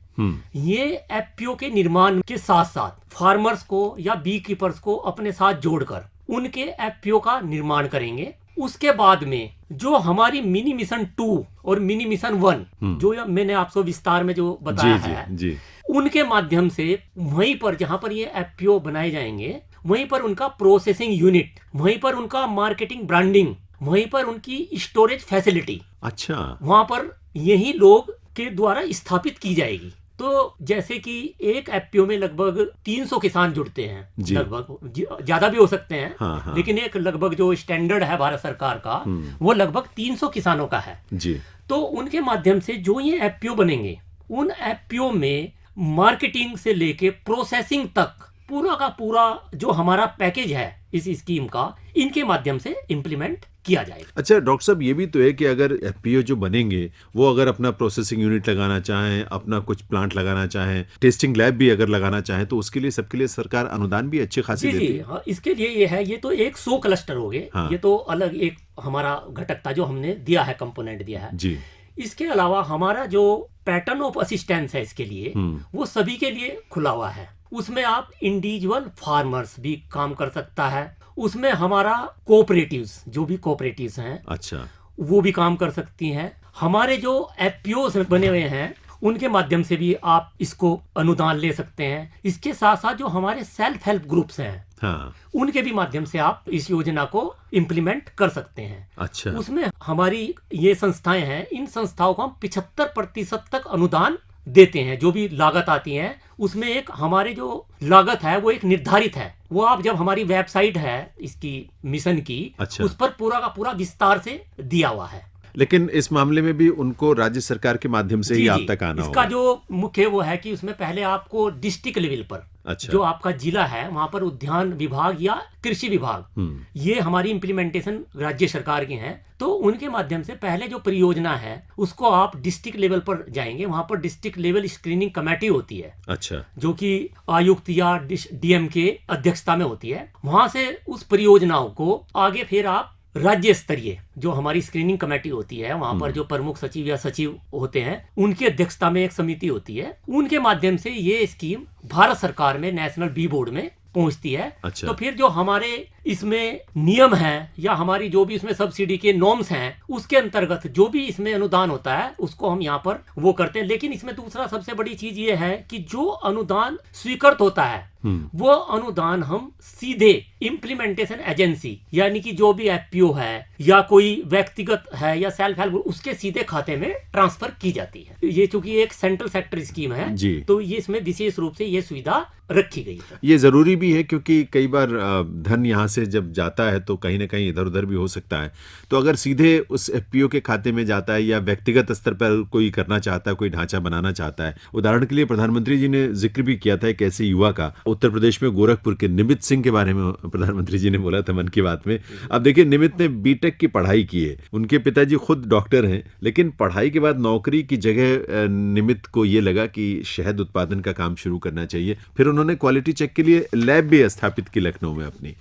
ये एफपीओ के निर्माण के साथ साथ फार्मर्स को या बी कीपर्स को अपने साथ जोड़कर उनके एफपीओ का निर्माण करेंगे। उसके बाद में जो हमारी मिनी मिशन 2 और मिनी मिशन 1 जो मैंने आपको विस्तार में जो बताया है, जी। उनके माध्यम से वहीं पर जहां पर ये एफपीओ बनाए जाएंगे, वहीं पर उनका प्रोसेसिंग यूनिट, वहीं पर उनका मार्केटिंग ब्रांडिंग, वहीं पर उनकी स्टोरेज फैसिलिटी, अच्छा, वहां पर यही लोग के द्वारा स्थापित की जाएगी। तो जैसे कि एक एफपीओ में लगभग 300 किसान जुड़ते हैं, लगभग ज्यादा भी हो सकते हैं। हाँ। लेकिन एक लगभग जो स्टैंडर्ड है भारत सरकार का वो लगभग 300 किसानों का है जी। तो उनके माध्यम से जो ये एफपीओ बनेंगे, उन एफपीओ में मार्केटिंग से लेके प्रोसेसिंग तक पूरा का पूरा जो हमारा पैकेज है इस स्कीम का, इनके माध्यम से इम्प्लीमेंट किया जाएगा। अच्छा डॉक्टर साहब, ये भी तो है कि अगर एफपीओ जो बनेंगे वो अगर अपना प्रोसेसिंग यूनिट लगाना चाहें, अपना कुछ प्लांट लगाना चाहें, टेस्टिंग लैब भी अगर लगाना चाहें, तो उसके लिए सबके लिए सरकार अनुदान भी अच्छे खासे देती है। हाँ, इसके लिए ये है, ये तो एक 100 क्लस्टर हो गए। हाँ। ये तो अलग एक हमारा घटक था जो हमने दिया है, कंपोनेंट दिया है जी। इसके अलावा हमारा जो पैटर्न ऑफ असिस्टेंस है इसके लिए, वो सभी के लिए खुला हुआ है। उसमें आप इंडिविजुअल फार्मर्स भी काम कर सकता है, उसमें हमारा कोऑपरेटिव्स, जो भी कोऑपरेटिव्स हैं, अच्छा, वो भी काम कर सकती हैं। हमारे जो एफपीओ बने हुए हैं उनके माध्यम से भी आप इसको अनुदान ले सकते हैं। इसके साथ साथ जो हमारे सेल्फ हेल्प ग्रुप्स हैं, हाँ, उनके भी माध्यम से आप इस योजना को इम्प्लीमेंट कर सकते हैं। अच्छा, उसमें हमारी ये संस्थाएं हैं, इन संस्थाओं को हम 75% तक अनुदान देते हैं। जो भी लागत आती है उसमें एक हमारे जो लागत है वो एक निर्धारित है, वो आप जब हमारी वेबसाइट है इसकी मिशन की, अच्छा, उस पर पूरा का पूरा विस्तार से दिया हुआ है। लेकिन इस मामले में भी उनको राज्य सरकार के माध्यम से ही आप तक आना होगा। इसका जो मुख्य वो है कि उसमें पहले आपको डिस्ट्रिक्ट लेवल पर, अच्छा, जो आपका जिला है वहां पर उद्यान विभाग या कृषि विभाग, ये हमारी इम्प्लीमेंटेशन राज्य सरकार की है, तो उनके माध्यम से पहले जो परियोजना है उसको आप डिस्ट्रिक्ट लेवल पर जाएंगे। वहां पर डिस्ट्रिक्ट लेवल स्क्रीनिंग कमेटी होती है, अच्छा, जो कि आयुक्त या डीएम के अध्यक्षता में होती है। वहां से उस परियोजनाओं को आगे फिर आप राज्य स्तरीय जो हमारी स्क्रीनिंग कमेटी होती है, वहां पर जो प्रमुख सचिव या सचिव होते हैं उनकी अध्यक्षता में एक समिति होती है, उनके माध्यम से ये स्कीम भारत सरकार में नेशनल बी बोर्ड में पहुंचती है। अच्छा। तो फिर जो हमारे इसमें नियम हैं या हमारी जो भी इसमें सब्सिडी के नॉर्म्स हैं, उसके अंतर्गत जो भी इसमें अनुदान होता है उसको हम यहाँ पर वो करते हैं। लेकिन इसमें दूसरा सबसे बड़ी चीज ये है कि जो अनुदान स्वीकृत होता है वो अनुदान हम सीधे इम्प्लीमेंटेशन एजेंसी, यानी कि जो भी एफपीओ है या कोई व्यक्तिगत है या सेल्फ हेल्प, उसके सीधे खाते में ट्रांसफर की जाती है। ये चूंकि एक सेंट्रल सेक्टर स्कीम है जी, तो ये इसमें विशेष रूप से ये सुविधा रखी गई है। ये जरूरी भी है क्योंकि कई बार धन यहाँ से जब जाता है तो कहीं ना कहीं इधर उधर भी हो सकता है। तो अगर सीधे उस एफपीओ के खाते में जाता है या व्यक्तिगत स्तर पर कोई करना चाहता है, कोई ढांचा बनाना चाहता है, उदाहरण के लिए प्रधानमंत्री जी ने जिक्र भी किया था एक ऐसे युवा का, उत्तर प्रदेश में गोरखपुर के निमित सिंह के बारे में प्रधानमंत्री जी ने बोला था मन की बात में। अब देखिए, निमित ने बीटेक की पढ़ाई की है, उनके पिताजी खुद डॉक्टर हैं, लेकिन पढ़ाई के बाद नौकरी की जगह निमित को ये लगा कि शहद उत्पादन का काम शुरू करना चाहिए। फिर उन्होंने क्वालिटी चेक के लिए लैब भी स्थापित की लखनऊ में अपनी।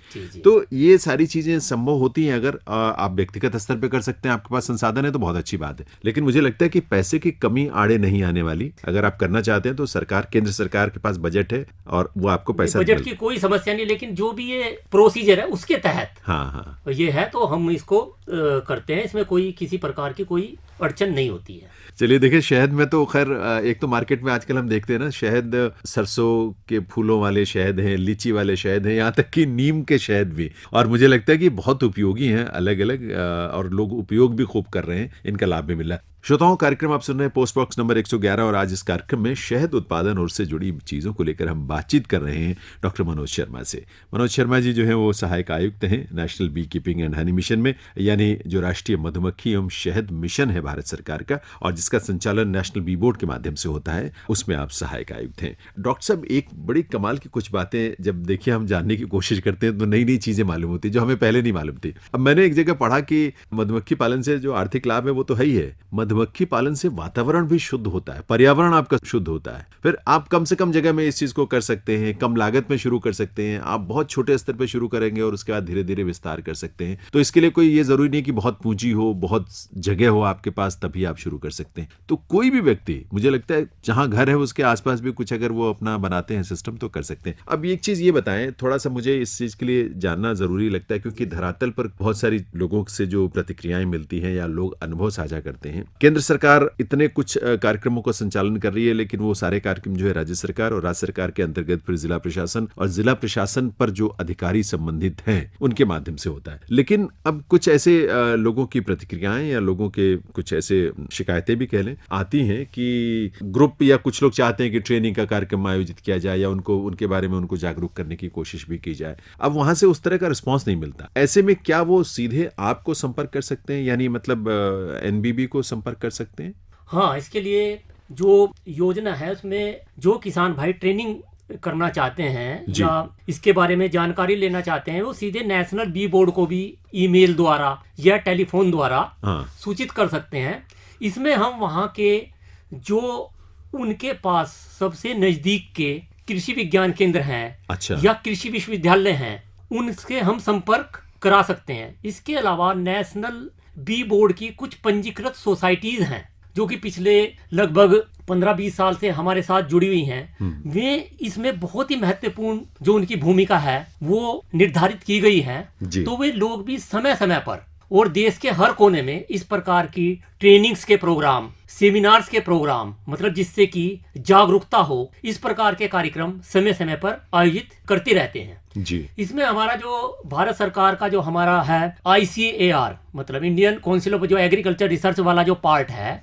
तो ये सारी चीजें संभव होती हैं अगर आप व्यक्तिगत स्तर पे कर सकते हैं, आपके पास संसाधन है तो बहुत अच्छी बात है। लेकिन मुझे लगता है कि पैसे की कमी आड़े नहीं आने वाली। अगर आप करना चाहते हैं तो सरकार, केंद्र सरकार के पास बजट है और वो आपको पैसा, बजट की कोई समस्या नहीं, लेकिन जो भी ये प्रोसीजर है उसके तहत हाँ ये है तो हम इसको करते हैं। इसमें कोई किसी प्रकार की कोई अड़चन नहीं होती है। चलिए देखिए, शहद में तो खैर एक तो मार्केट में आजकल हम देखते हैं ना, शहद सरसों के फूलों वाले शहद हैं, लीची वाले शहद हैं, यहाँ तक कि नीम के शहद भी, और मुझे लगता है कि बहुत उपयोगी हैं अलग अलग, और लोग उपयोग भी खूब कर रहे हैं, इनका लाभ भी मिल रहा है। श्रोताओं, कार्यक्रम आप सुन रहे हैं पोस्ट बॉक्स नंबर 111 और आज इस कार्यक्रम में शहद उत्पादन और उससे जुड़ी चीज़ों को लेकर हम बातचीत कर रहे हैं डॉक्टर मनोज शर्मा से। मनोज शर्मा जी जो हैं वो सहायक आयुक्त हैं national bee keeping and honey mission में, यानी जो राष्ट्रीय मधुमक्खी एवं शहद मिशन है भारत सरकार का और जिसका संचालन नेशनल बी बोर्ड के माध्यम से होता है, उसमें आप सहायक आयुक्त हैं। डॉक्टर साहब, एक बड़ी कमाल की कुछ बातें जब देखिए हम जानने की कोशिश करते हैं तो नई नई चीज़ें मालूम होती जो हमें पहले नहीं मालूम थी। अब मैंने एक जगह पढ़ा कि मधुमक्खी पालन से जो आर्थिक लाभ है वो तो है ही है, मधुमक्खी पालन से वातावरण भी शुद्ध होता है, पर्यावरण आपका शुद्ध होता है। फिर आप कम से कम जगह में इस चीज को कर सकते हैं, कम लागत में शुरू कर सकते हैं, आप बहुत छोटे स्तर पर शुरू करेंगे और उसके बाद धीरे धीरे विस्तार कर सकते हैं। तो इसके लिए कोई ये जरूरी नहीं कि बहुत पूंजी हो, बहुत जगह हो आपके पास, तभी आप शुरू कर सकते हैं। तो कोई भी व्यक्ति, मुझे लगता है जहां घर है उसके आसपास भी कुछ अगर वो अपना बनाते हैं सिस्टम तो कर सकते हैं। अब एक चीज ये बताएं, थोड़ा सा मुझे इस चीज के लिए जानना जरूरी लगता है क्योंकि धरातल पर बहुत सारी लोगों से जो प्रतिक्रियाएं मिलती हैं या लोग अनुभव साझा करते हैं। केंद्र सरकार इतने कुछ कार्यक्रमों का संचालन कर रही है, लेकिन वो सारे कार्यक्रम जो है राज्य सरकार और राज्य सरकार के अंतर्गत फिर जिला प्रशासन और जिला प्रशासन पर जो अधिकारी संबंधित हैं उनके माध्यम से होता है। लेकिन अब कुछ ऐसे लोगों की प्रतिक्रियाएं या लोगों के कुछ ऐसे शिकायतें भी कह लें आती हैं कि ग्रुप या कुछ लोग चाहते हैं कि ट्रेनिंग का कार्यक्रम आयोजित किया जाए या उनको उनके बारे में उनको जागरूक करने की कोशिश भी की जाए। अब वहां से उस तरह का रिस्पॉन्स नहीं मिलता। ऐसे में क्या वो सीधे आपको संपर्क कर सकते हैं, यानी मतलब एनबीबी को संपर्क कर सकते हैं? हाँ, इसके लिए जो योजना है उसमें जो किसान भाई ट्रेनिंग करना चाहते हैं या इसके बारे में जानकारी लेना चाहते हैं, वो सीधे नेशनल बी बोर्ड को भी ईमेल द्वारा या टेलीफोन द्वारा सूचित कर सकते हैं। इसमें हम वहाँ के जो उनके पास सबसे नज़दीक के कृषि विज्ञान केंद्र हैं या कृषि विश्वविद्यालय हैं, उनसे हम संपर्क करा सकते हैं। इसके अलावा नेशनल बी बोर्ड की कुछ पंजीकृत सोसाइटीज हैं जो कि पिछले लगभग 15-20 साल से हमारे साथ जुड़ी हुई हैं। वे इसमें बहुत ही महत्वपूर्ण जो उनकी भूमिका है वो निर्धारित की गई है। तो वे लोग भी समय समय पर और देश के हर कोने में इस प्रकार की ट्रेनिंग्स के प्रोग्राम, सेमिनार्स के प्रोग्राम, मतलब जिससे कि जागरूकता हो, इस प्रकार के कार्यक्रम समय समय पर आयोजित करते रहते हैं जी। इसमें हमारा जो भारत सरकार का जो हमारा है ICAR, मतलब इंडियन काउंसिल ऑफ जो एग्रीकल्चर रिसर्च वाला जो पार्ट है,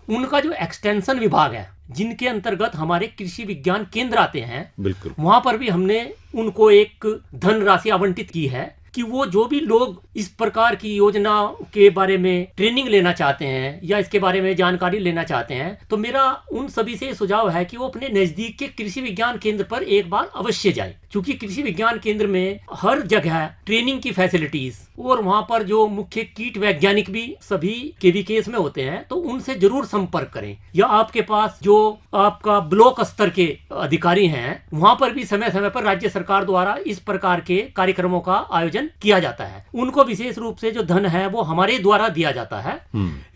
उनका जो एक्सटेंशन विभाग है जिनके अंतर्गत हमारे कृषि विज्ञान केंद्र आते हैं, बिल्कुल वहां पर भी हमने उनको एक धनराशि आवंटित की है कि वो जो भी लोग इस प्रकार की योजना के बारे में ट्रेनिंग लेना चाहते हैं या इसके बारे में जानकारी लेना चाहते हैं, तो मेरा उन सभी से सुझाव है कि वो अपने नजदीक के कृषि विज्ञान केंद्र पर एक बार अवश्य जाए, क्योंकि कृषि विज्ञान केंद्र में हर जगह ट्रेनिंग की फैसिलिटीज और वहां पर जो मुख्य कीट वैज्ञानिक भी सभी केवीकेएस में होते हैं, तो उनसे जरूर संपर्क करें। या आपके पास जो आपका ब्लॉक स्तर के अधिकारी हैं, वहां पर भी समय समय पर राज्य सरकार द्वारा इस प्रकार के कार्यक्रमों का आयोजन किया जाता है। उनको विशेष रूप से जो धन है वो हमारे द्वारा दिया जाता है,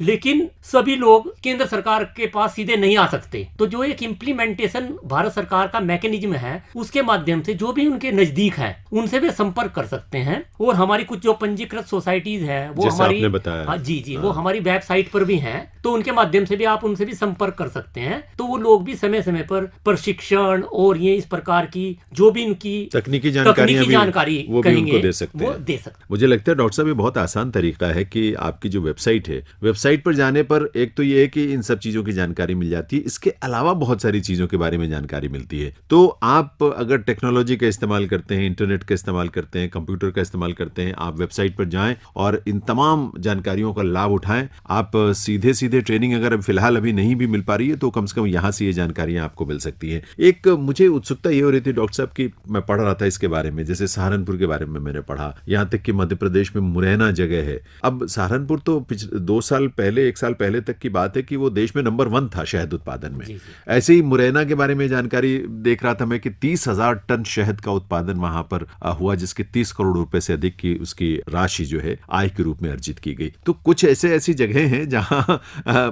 लेकिन सभी लोग केंद्र सरकार के पास सीधे नहीं आ सकते। तो जो एक इम्प्लीमेंटेशन भारत सरकार का मैकेनिज्म है, उसके माध्यम से जो भी उनके नजदीक है उनसे वे संपर्क कर सकते हैं। और हमारी कुछ जो पंजीकृत सोसाइटीज है वो हमारी जी वो हमारी वेबसाइट पर भी हैं, तो उनके माध्यम से भी आप उनसे भी संपर्क कर सकते हैं। तो वो लोग भी समय समय पर प्रशिक्षण और ये इस प्रकार की जो भी उनकी तकनीकी जानकारी वो भी उनको दे सकते वो दे सकते। मुझे लगता है डॉक्टर साहब ये बहुत आसान तरीका है कि आपकी जो वेबसाइट है, वेबसाइट पर जाने पर एक तो ये है कि इन सब चीजों की जानकारी मिल जाती है, इसके अलावा बहुत सारी चीजों के बारे में जानकारी मिलती है। तो आप अगर टेक्नोलॉजी का इस्तेमाल करते हैं, इंटरनेट का इस्तेमाल करते हैं, कंप्यूटर का इस्तेमाल करते हैं, आप वेबसाइट वेबसाइट पर जाएं और इन तमाम जानकारियों का लाभ उठाएं। आप सीधे सीधे ट्रेनिंग अगर फिलहाल अभी नहीं भी मिल पा रही है तो कम से कम यहाँ से ये जानकारियां आपको मिल सकती हैं। एक मुझे उत्सुकता ये हो रही थी डॉक्टर साहब की, मैं पढ़ रहा था इसके बारे में, जैसे सहारनपुर के बारे में मैंने पढ़ा, यहाँ तक कि मध्य प्रदेश में मुरैना जगह है। अब सहारनपुर तो 2 साल पहले 1 साल पहले तक की बात है कि वो देश में नंबर 1 था शहद उत्पादन में। ऐसे ही मुरैना के बारे में जानकारी देख रहा था मैं कि 30,000 टन शहद का उत्पादन वहां पर हुआ, जिसके 30 करोड़ रुपए से अधिक की उसकी राशि जो है आय के रूप में अर्जित की गई। तो कुछ ऐसी जगह हैं जहां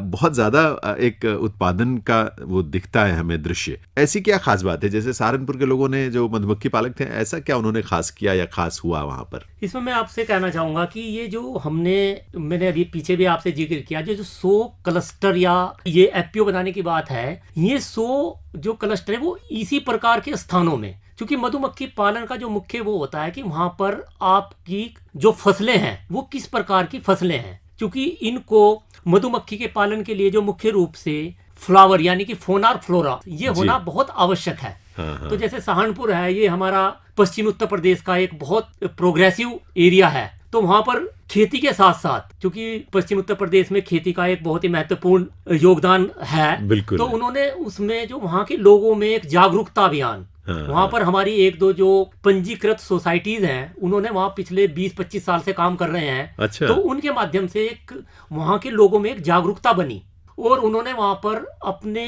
बहुत ज्यादा एक उत्पादन का वो दिखता है हमें दृश्य। ऐसी क्या खास बात है, जैसे सहारनपुर के लोगों ने जो मधुमक्खी पालक थे, ऐसा क्या उन्होंने खास किया या खास हुआ वहां पर? इसमें मैं आपसे कहना चाहूंगा कि ये जो मैंने अभी पीछे भी आपसे जिक्र किया, जो 100 क्लस्टर या ये एफपीओ बनाने की बात है, ये 100 जो क्लस्टर है वो इसी प्रकार के स्थानों में, क्योंकि मधुमक्खी पालन का जो मुख्य वो होता है कि वहां पर आपकी जो फसलें हैं वो किस प्रकार की फसलें हैं, क्योंकि इनको मधुमक्खी के पालन के लिए जो मुख्य रूप से फ्लावर यानी कि फोनार फ्लोरा ये होना बहुत आवश्यक है। हाँ। तो जैसे सहारनपुर है, ये हमारा पश्चिमी उत्तर प्रदेश का एक बहुत प्रोग्रेसिव एरिया है, तो वहां पर खेती के साथ साथ, क्योंकि पश्चिम उत्तर प्रदेश में खेती का एक बहुत ही महत्वपूर्ण योगदान है, बिल्कुल, तो उन्होंने उसमें जो वहां के लोगों में एक जागरूकता अभियान, वहां पर हमारी 1-2 जो पंजीकृत सोसाइटीज हैं उन्होंने वहां पिछले 20-25 साल से काम कर रहे हैं। अच्छा। तो उनके माध्यम से एक वहां के लोगों में एक जागरूकता बनी और उन्होंने वहां पर अपने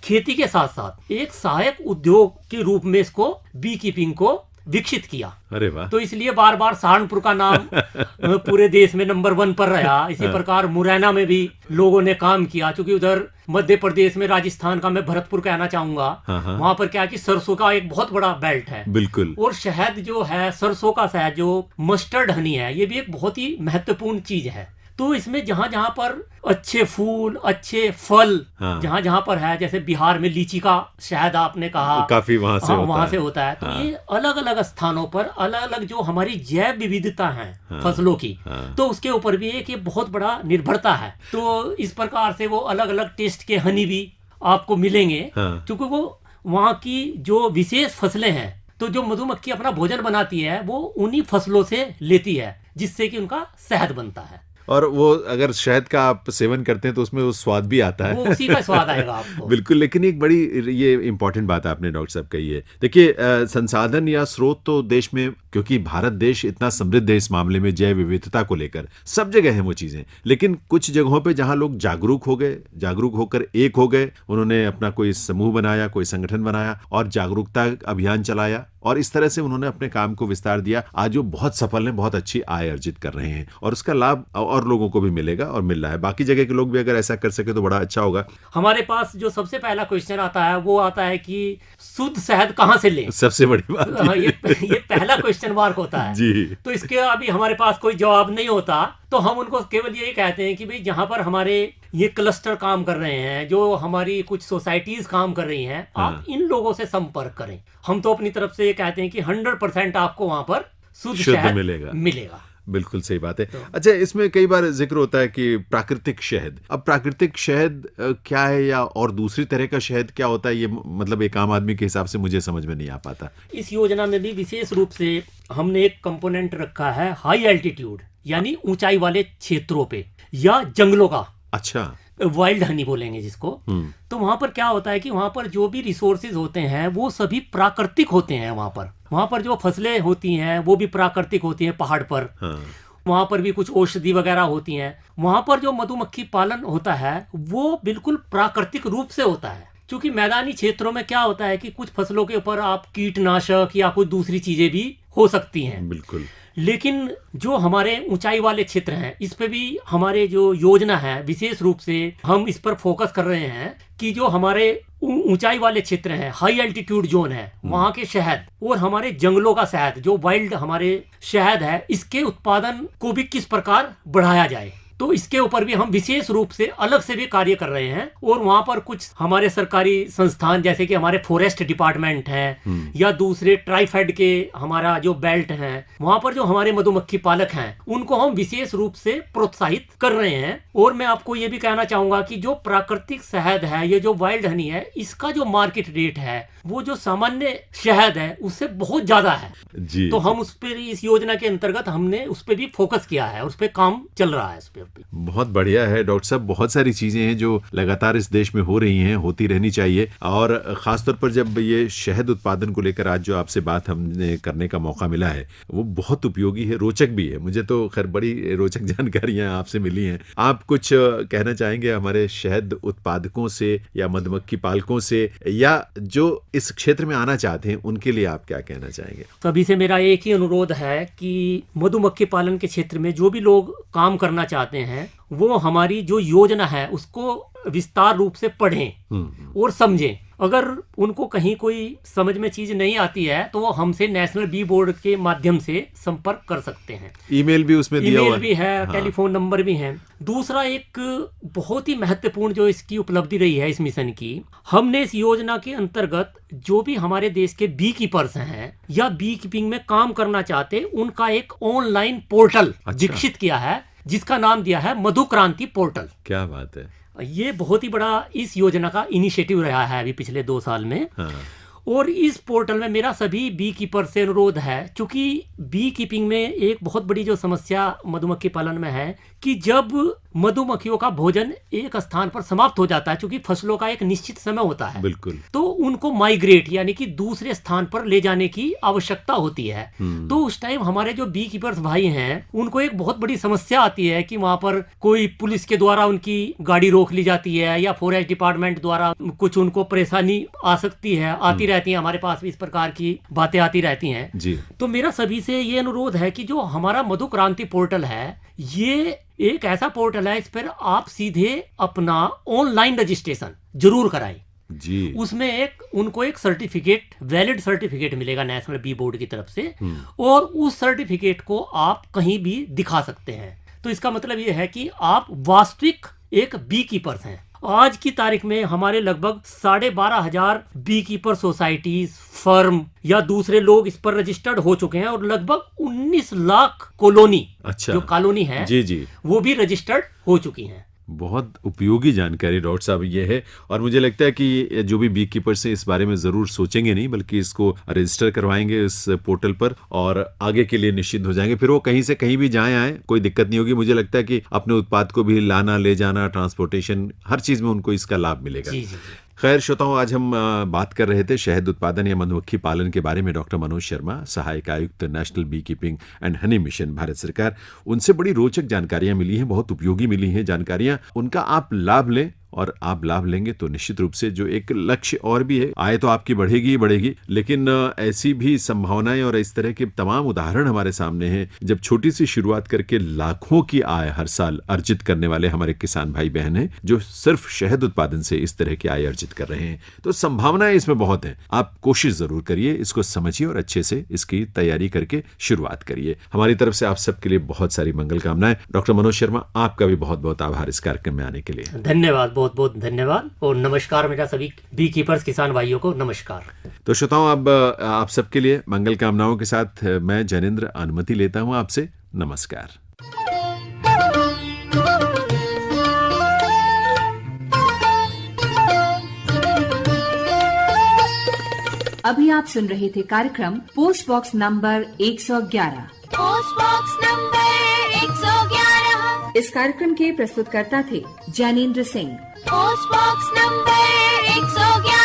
खेती के साथ साथ एक सहायक उद्योग के रूप में इसको बी कीपिंग को विकसित किया। अरे वाह। तो इसलिए बार बार सहारनपुर का नाम पूरे देश में नंबर 1 पर रहा। इसी प्रकार मुरैना में भी लोगों ने काम किया, क्योंकि उधर मध्य प्रदेश में राजस्थान का मैं भरतपुर कहना चाहूंगा, वहां पर क्या कि सरसों का एक बहुत बड़ा बेल्ट है। बिल्कुल। और शहद जो है, सरसों का शहद जो मस्टर्ड हनी है, ये भी एक बहुत ही महत्वपूर्ण चीज है। तो इसमें जहां जहां पर अच्छे फूल, अच्छे फल जहां जहां पर है, जैसे बिहार में लीची का शहद आपने कहा काफी वहां से होता है। तो ये अलग अलग स्थानों पर अलग अलग जो हमारी जैव विविधता है फसलों की, तो उसके ऊपर भी एक ये बहुत बड़ा निर्भरता है। तो इस प्रकार से वो अलग अलग टेस्ट के हनी भी आपको मिलेंगे, क्योंकि वो वहाँ की जो विशेष फसलें हैं, तो जो मधुमक्खी अपना भोजन बनाती है वो उन्हीं फसलों से लेती है, जिससे कि उनका शहद बनता है। और वो अगर शहद का आप सेवन करते हैं तो उसमें वो स्वाद भी आता है, वो उसी का स्वाद आएगा आपको। बिल्कुल। लेकिन एक बड़ी ये इंपॉर्टेंट बात आपने डॉक्टर साहब कही है। देखिए, संसाधन या स्रोत तो देश में, क्योंकि भारत देश इतना समृद्ध है इस मामले में जैव विविधता को लेकर, सब जगह है वो चीजें। लेकिन कुछ जगहों पे जहां लोग जागरूक हो गए, जागरूक होकर एक हो गए, उन्होंने अपना कोई समूह बनाया, कोई संगठन बनाया और जागरूकता अभियान चलाया, और इस तरह से उन्होंने अपने काम को विस्तार दिया। आज वो बहुत सफल हैं, बहुत अच्छी आय अर्जित कर रहे हैं, और उसका लाभ और लोगों को भी मिलेगा और मिल रहा है। बाकी जगह के लोग भी अगर ऐसा कर सके तो बड़ा अच्छा होगा। हमारे पास जो सबसे पहला क्वेश्चन आता है वो आता है कि शुद्ध शहद कहाँ से लें? सबसे बड़ी बात ये पहला क्वेश्चन मार्क होता है जी। तो इसके अभी हमारे पास कोई जवाब नहीं होता, तो हम उनको केवल यही कहते हैं कि भाई जहां पर हमारे ये क्लस्टर काम कर रहे हैं, जो हमारी कुछ सोसाइटीज काम कर रही हैं, आप इन लोगों से संपर्क करें। हम तो अपनी तरफ से ये कहते हैं कि 100% आपको वहां पर शुद्ध शहद मिलेगा। बिल्कुल सही बात है। अच्छा, इसमें कई बार जिक्र होता है कि प्राकृतिक शहद। अब प्राकृतिक शहद क्या है, या और दूसरी तरह का शहद क्या होता है, ये मतलब एक आम आदमी के हिसाब से मुझे समझ में नहीं आ पाता। इस योजना में भी विशेष रूप से हमने एक कंपोनेंट रखा है हाई एल्टीट्यूड, यानी ऊंचाई वाले क्षेत्रों पे या जंगलों का। अच्छा। वाइल्ड हनी बोलेंगे जिसको। तो वहां पर क्या होता है कि वहां पर जो भी रिसोर्सेज होते हैं वो सभी प्राकृतिक होते हैं। वहां पर जो फसलें होती हैं वो भी प्राकृतिक होती हैं पहाड़ पर। वहां पर भी कुछ औषधि वगैरह होती हैं। वहां पर जो मधुमक्खी पालन होता है वो बिल्कुल प्राकृतिक रूप से होता है, क्योंकि मैदानी क्षेत्रों में क्या होता है कि कुछ फसलों के ऊपर आप कीटनाशक या कुछ दूसरी चीजें भी हो सकती हैं। बिल्कुल। लेकिन जो हमारे ऊंचाई वाले क्षेत्र हैं, इस पे भी हमारे जो योजना है विशेष रूप से हम इस पर फोकस कर रहे हैं कि जो हमारे ऊंचाई वाले क्षेत्र हैं, हाई एल्टीट्यूड जोन है, वहां के शहद और हमारे जंगलों का शहद, जो वाइल्ड हमारे शहद है, इसके उत्पादन को भी किस प्रकार बढ़ाया जाए। तो इसके ऊपर भी हम विशेष रूप से अलग से भी कार्य कर रहे हैं। और वहां पर कुछ हमारे सरकारी संस्थान जैसे कि हमारे फॉरेस्ट डिपार्टमेंट है या दूसरे ट्राइफेड के हमारा जो बेल्ट है, वहां पर जो हमारे मधुमक्खी पालक हैं उनको हम विशेष रूप से प्रोत्साहित कर रहे हैं। और मैं आपको ये भी कहना चाहूंगा कि जो प्राकृतिक शहद है, ये जो वाइल्ड हनी है, इसका जो मार्केट रेट है वो जो सामान्य शहद है उससे बहुत ज्यादा है जी। तो हम उस पर इस योजना के अंतर्गत हमने उस पर भी फोकस किया है, उस पर काम चल रहा है उस पर भी। बहुत बढ़िया है डॉक्टर साहब। बहुत सारी चीजें हैं जो लगातार इस देश में हो रही हैं, होती रहनी चाहिए। और खासतौर पर जब ये शहद उत्पादन को लेकर आज जो आपसे बात हमने करने का मौका मिला है वो बहुत उपयोगी है, रोचक भी है। मुझे तो खैर बड़ी रोचक जानकारियां आपसे मिली हैं। आप कुछ कहना चाहेंगे हमारे शहद उत्पादकों से या मधुमक्खी पालकों से, या जो इस क्षेत्र में आना चाहते हैं उनके लिए आप क्या कहना चाहेंगे? सभी से मेरा एक ही अनुरोध है कि मधुमक्खी पालन के क्षेत्र में जो भी लोग काम करना चाहते हैं वो हमारी जो योजना है उसको विस्तार रूप से पढ़ें और समझें। अगर उनको कहीं कोई समझ में चीज नहीं आती है तो वो हमसे नेशनल बी बोर्ड के माध्यम से संपर्क कर सकते हैं। ईमेल भी उसमें दिया हुआ है। ईमेल भी है, हाँ। टेलीफोन नंबर भी है। दूसरा एक बहुत ही महत्वपूर्ण जो इसकी उपलब्धि रही है इस मिशन की, हमने इस योजना के अंतर्गत जो भी हमारे देश के बी कीपर्स हैं या बी कीपिंग में काम करना चाहते हैं उनका एक ऑनलाइन पोर्टल विकसित किया है जिसका नाम दिया है मधुक्रांति पोर्टल। क्या बात है। ये बहुत ही बड़ा इस योजना का इनिशिएटिव रहा है अभी पिछले 2 साल में। हाँ। और इस पोर्टल में मेरा सभी बी कीपर से अनुरोध है, क्योंकि बी कीपिंग में एक बहुत बड़ी जो समस्या मधुमक्खी पालन में है कि जब मधुमक्खियों का भोजन एक स्थान पर समाप्त हो जाता है, क्योंकि फसलों का एक निश्चित समय होता है, बिल्कुल, तो उनको माइग्रेट यानी कि दूसरे स्थान पर ले जाने की आवश्यकता होती है। तो उस टाइम हमारे जो बी कीपर्स भाई हैं उनको एक बहुत बड़ी समस्या आती है कि वहां पर कोई पुलिस के द्वारा उनकी गाड़ी रोक ली जाती है या फॉरेस्ट डिपार्टमेंट द्वारा कुछ उनको परेशानी आ सकती है, आती रहती है। हमारे पास भी इस प्रकार की बातें आती रहती हैं जी। तो मेरा सभी से ये अनुरोध है कि जो हमारा मधुक्रांति पोर्टल है ये एक ऐसा पोर्टल है, इस पर आप सीधे अपना ऑनलाइन रजिस्ट्रेशन जरूर कराएं जी। उसमें उनको एक सर्टिफिकेट, वैलिड सर्टिफिकेट मिलेगा नेशनल बी बोर्ड की तरफ से, और उस सर्टिफिकेट को आप कहीं भी दिखा सकते हैं। तो इसका मतलब ये है कि आप वास्तविक एक बी कीपर्स हैं। आज की तारीख में हमारे लगभग 12,500 बी कीपर सोसाइटीज, फर्म या दूसरे लोग इस पर रजिस्टर्ड हो चुके हैं और लगभग 19 लाख कॉलोनी, अच्छा, जो कॉलोनी है जी जी, वो भी रजिस्टर्ड हो चुकी हैं। बहुत उपयोगी जानकारी डॉक्टर साहब ये है। और मुझे लगता है कि जो भी बी कीपर से इस बारे में जरूर सोचेंगे नहीं, बल्कि इसको रजिस्टर करवाएंगे इस पोर्टल पर और आगे के लिए निश्चित हो जाएंगे। फिर वो कहीं से कहीं भी जाए आए कोई दिक्कत नहीं होगी। मुझे लगता है कि अपने उत्पाद को भी लाना, ले जाना, ट्रांसपोर्टेशन, हर चीज में उनको इसका लाभ मिलेगा। जी जी। खैर श्रोताओं, आज हम बात कर रहे थे शहद उत्पादन या मधुमक्खी पालन के बारे में डॉक्टर मनोज शर्मा, सहायक आयुक्त national bee keeping and honey mission, Bharat सरकार। उनसे बड़ी रोचक जानकारियां मिली हैं, बहुत उपयोगी मिली हैं जानकारियां। उनका आप लाभ लें और आप लाभ लेंगे तो निश्चित रूप से जो एक लक्ष्य और भी है, आय तो आपकी बढ़ेगी ही बढ़ेगी, लेकिन ऐसी भी संभावनाएं और इस तरह के तमाम उदाहरण हमारे सामने हैं जब छोटी सी शुरुआत करके लाखों की आय हर साल अर्जित करने वाले हमारे किसान भाई बहन हैं जो सिर्फ शहद उत्पादन से इस तरह की आय अर्जित कर रहे हैं। तो संभावनाएं इसमें बहुत हैं। आप कोशिश जरूर करिए, इसको समझिए और अच्छे से इसकी तैयारी करके शुरुआत करिए। हमारी तरफ से आप सबके लिए बहुत सारी मंगल कामनाएं। डॉक्टर मनोज शर्मा, आपका भी बहुत बहुत आभार इस कार्यक्रम में आने के लिए। धन्यवाद, बहुत बहुत धन्यवाद और नमस्कार मेरा सभी बी कीपर्स किसान भाइयों को नमस्कार। तो श्रोताओं, अब आप सबके लिए मंगल कामनाओं के साथ मैं जैनेंद्र अनुमति लेता हूं आपसे। नमस्कार। अभी आप सुन रहे थे कार्यक्रम post box number 111। Post box number 111। इस कार्यक्रम के प्रस्तुतकर्ता थे Jainendra Singh. Post box number 111।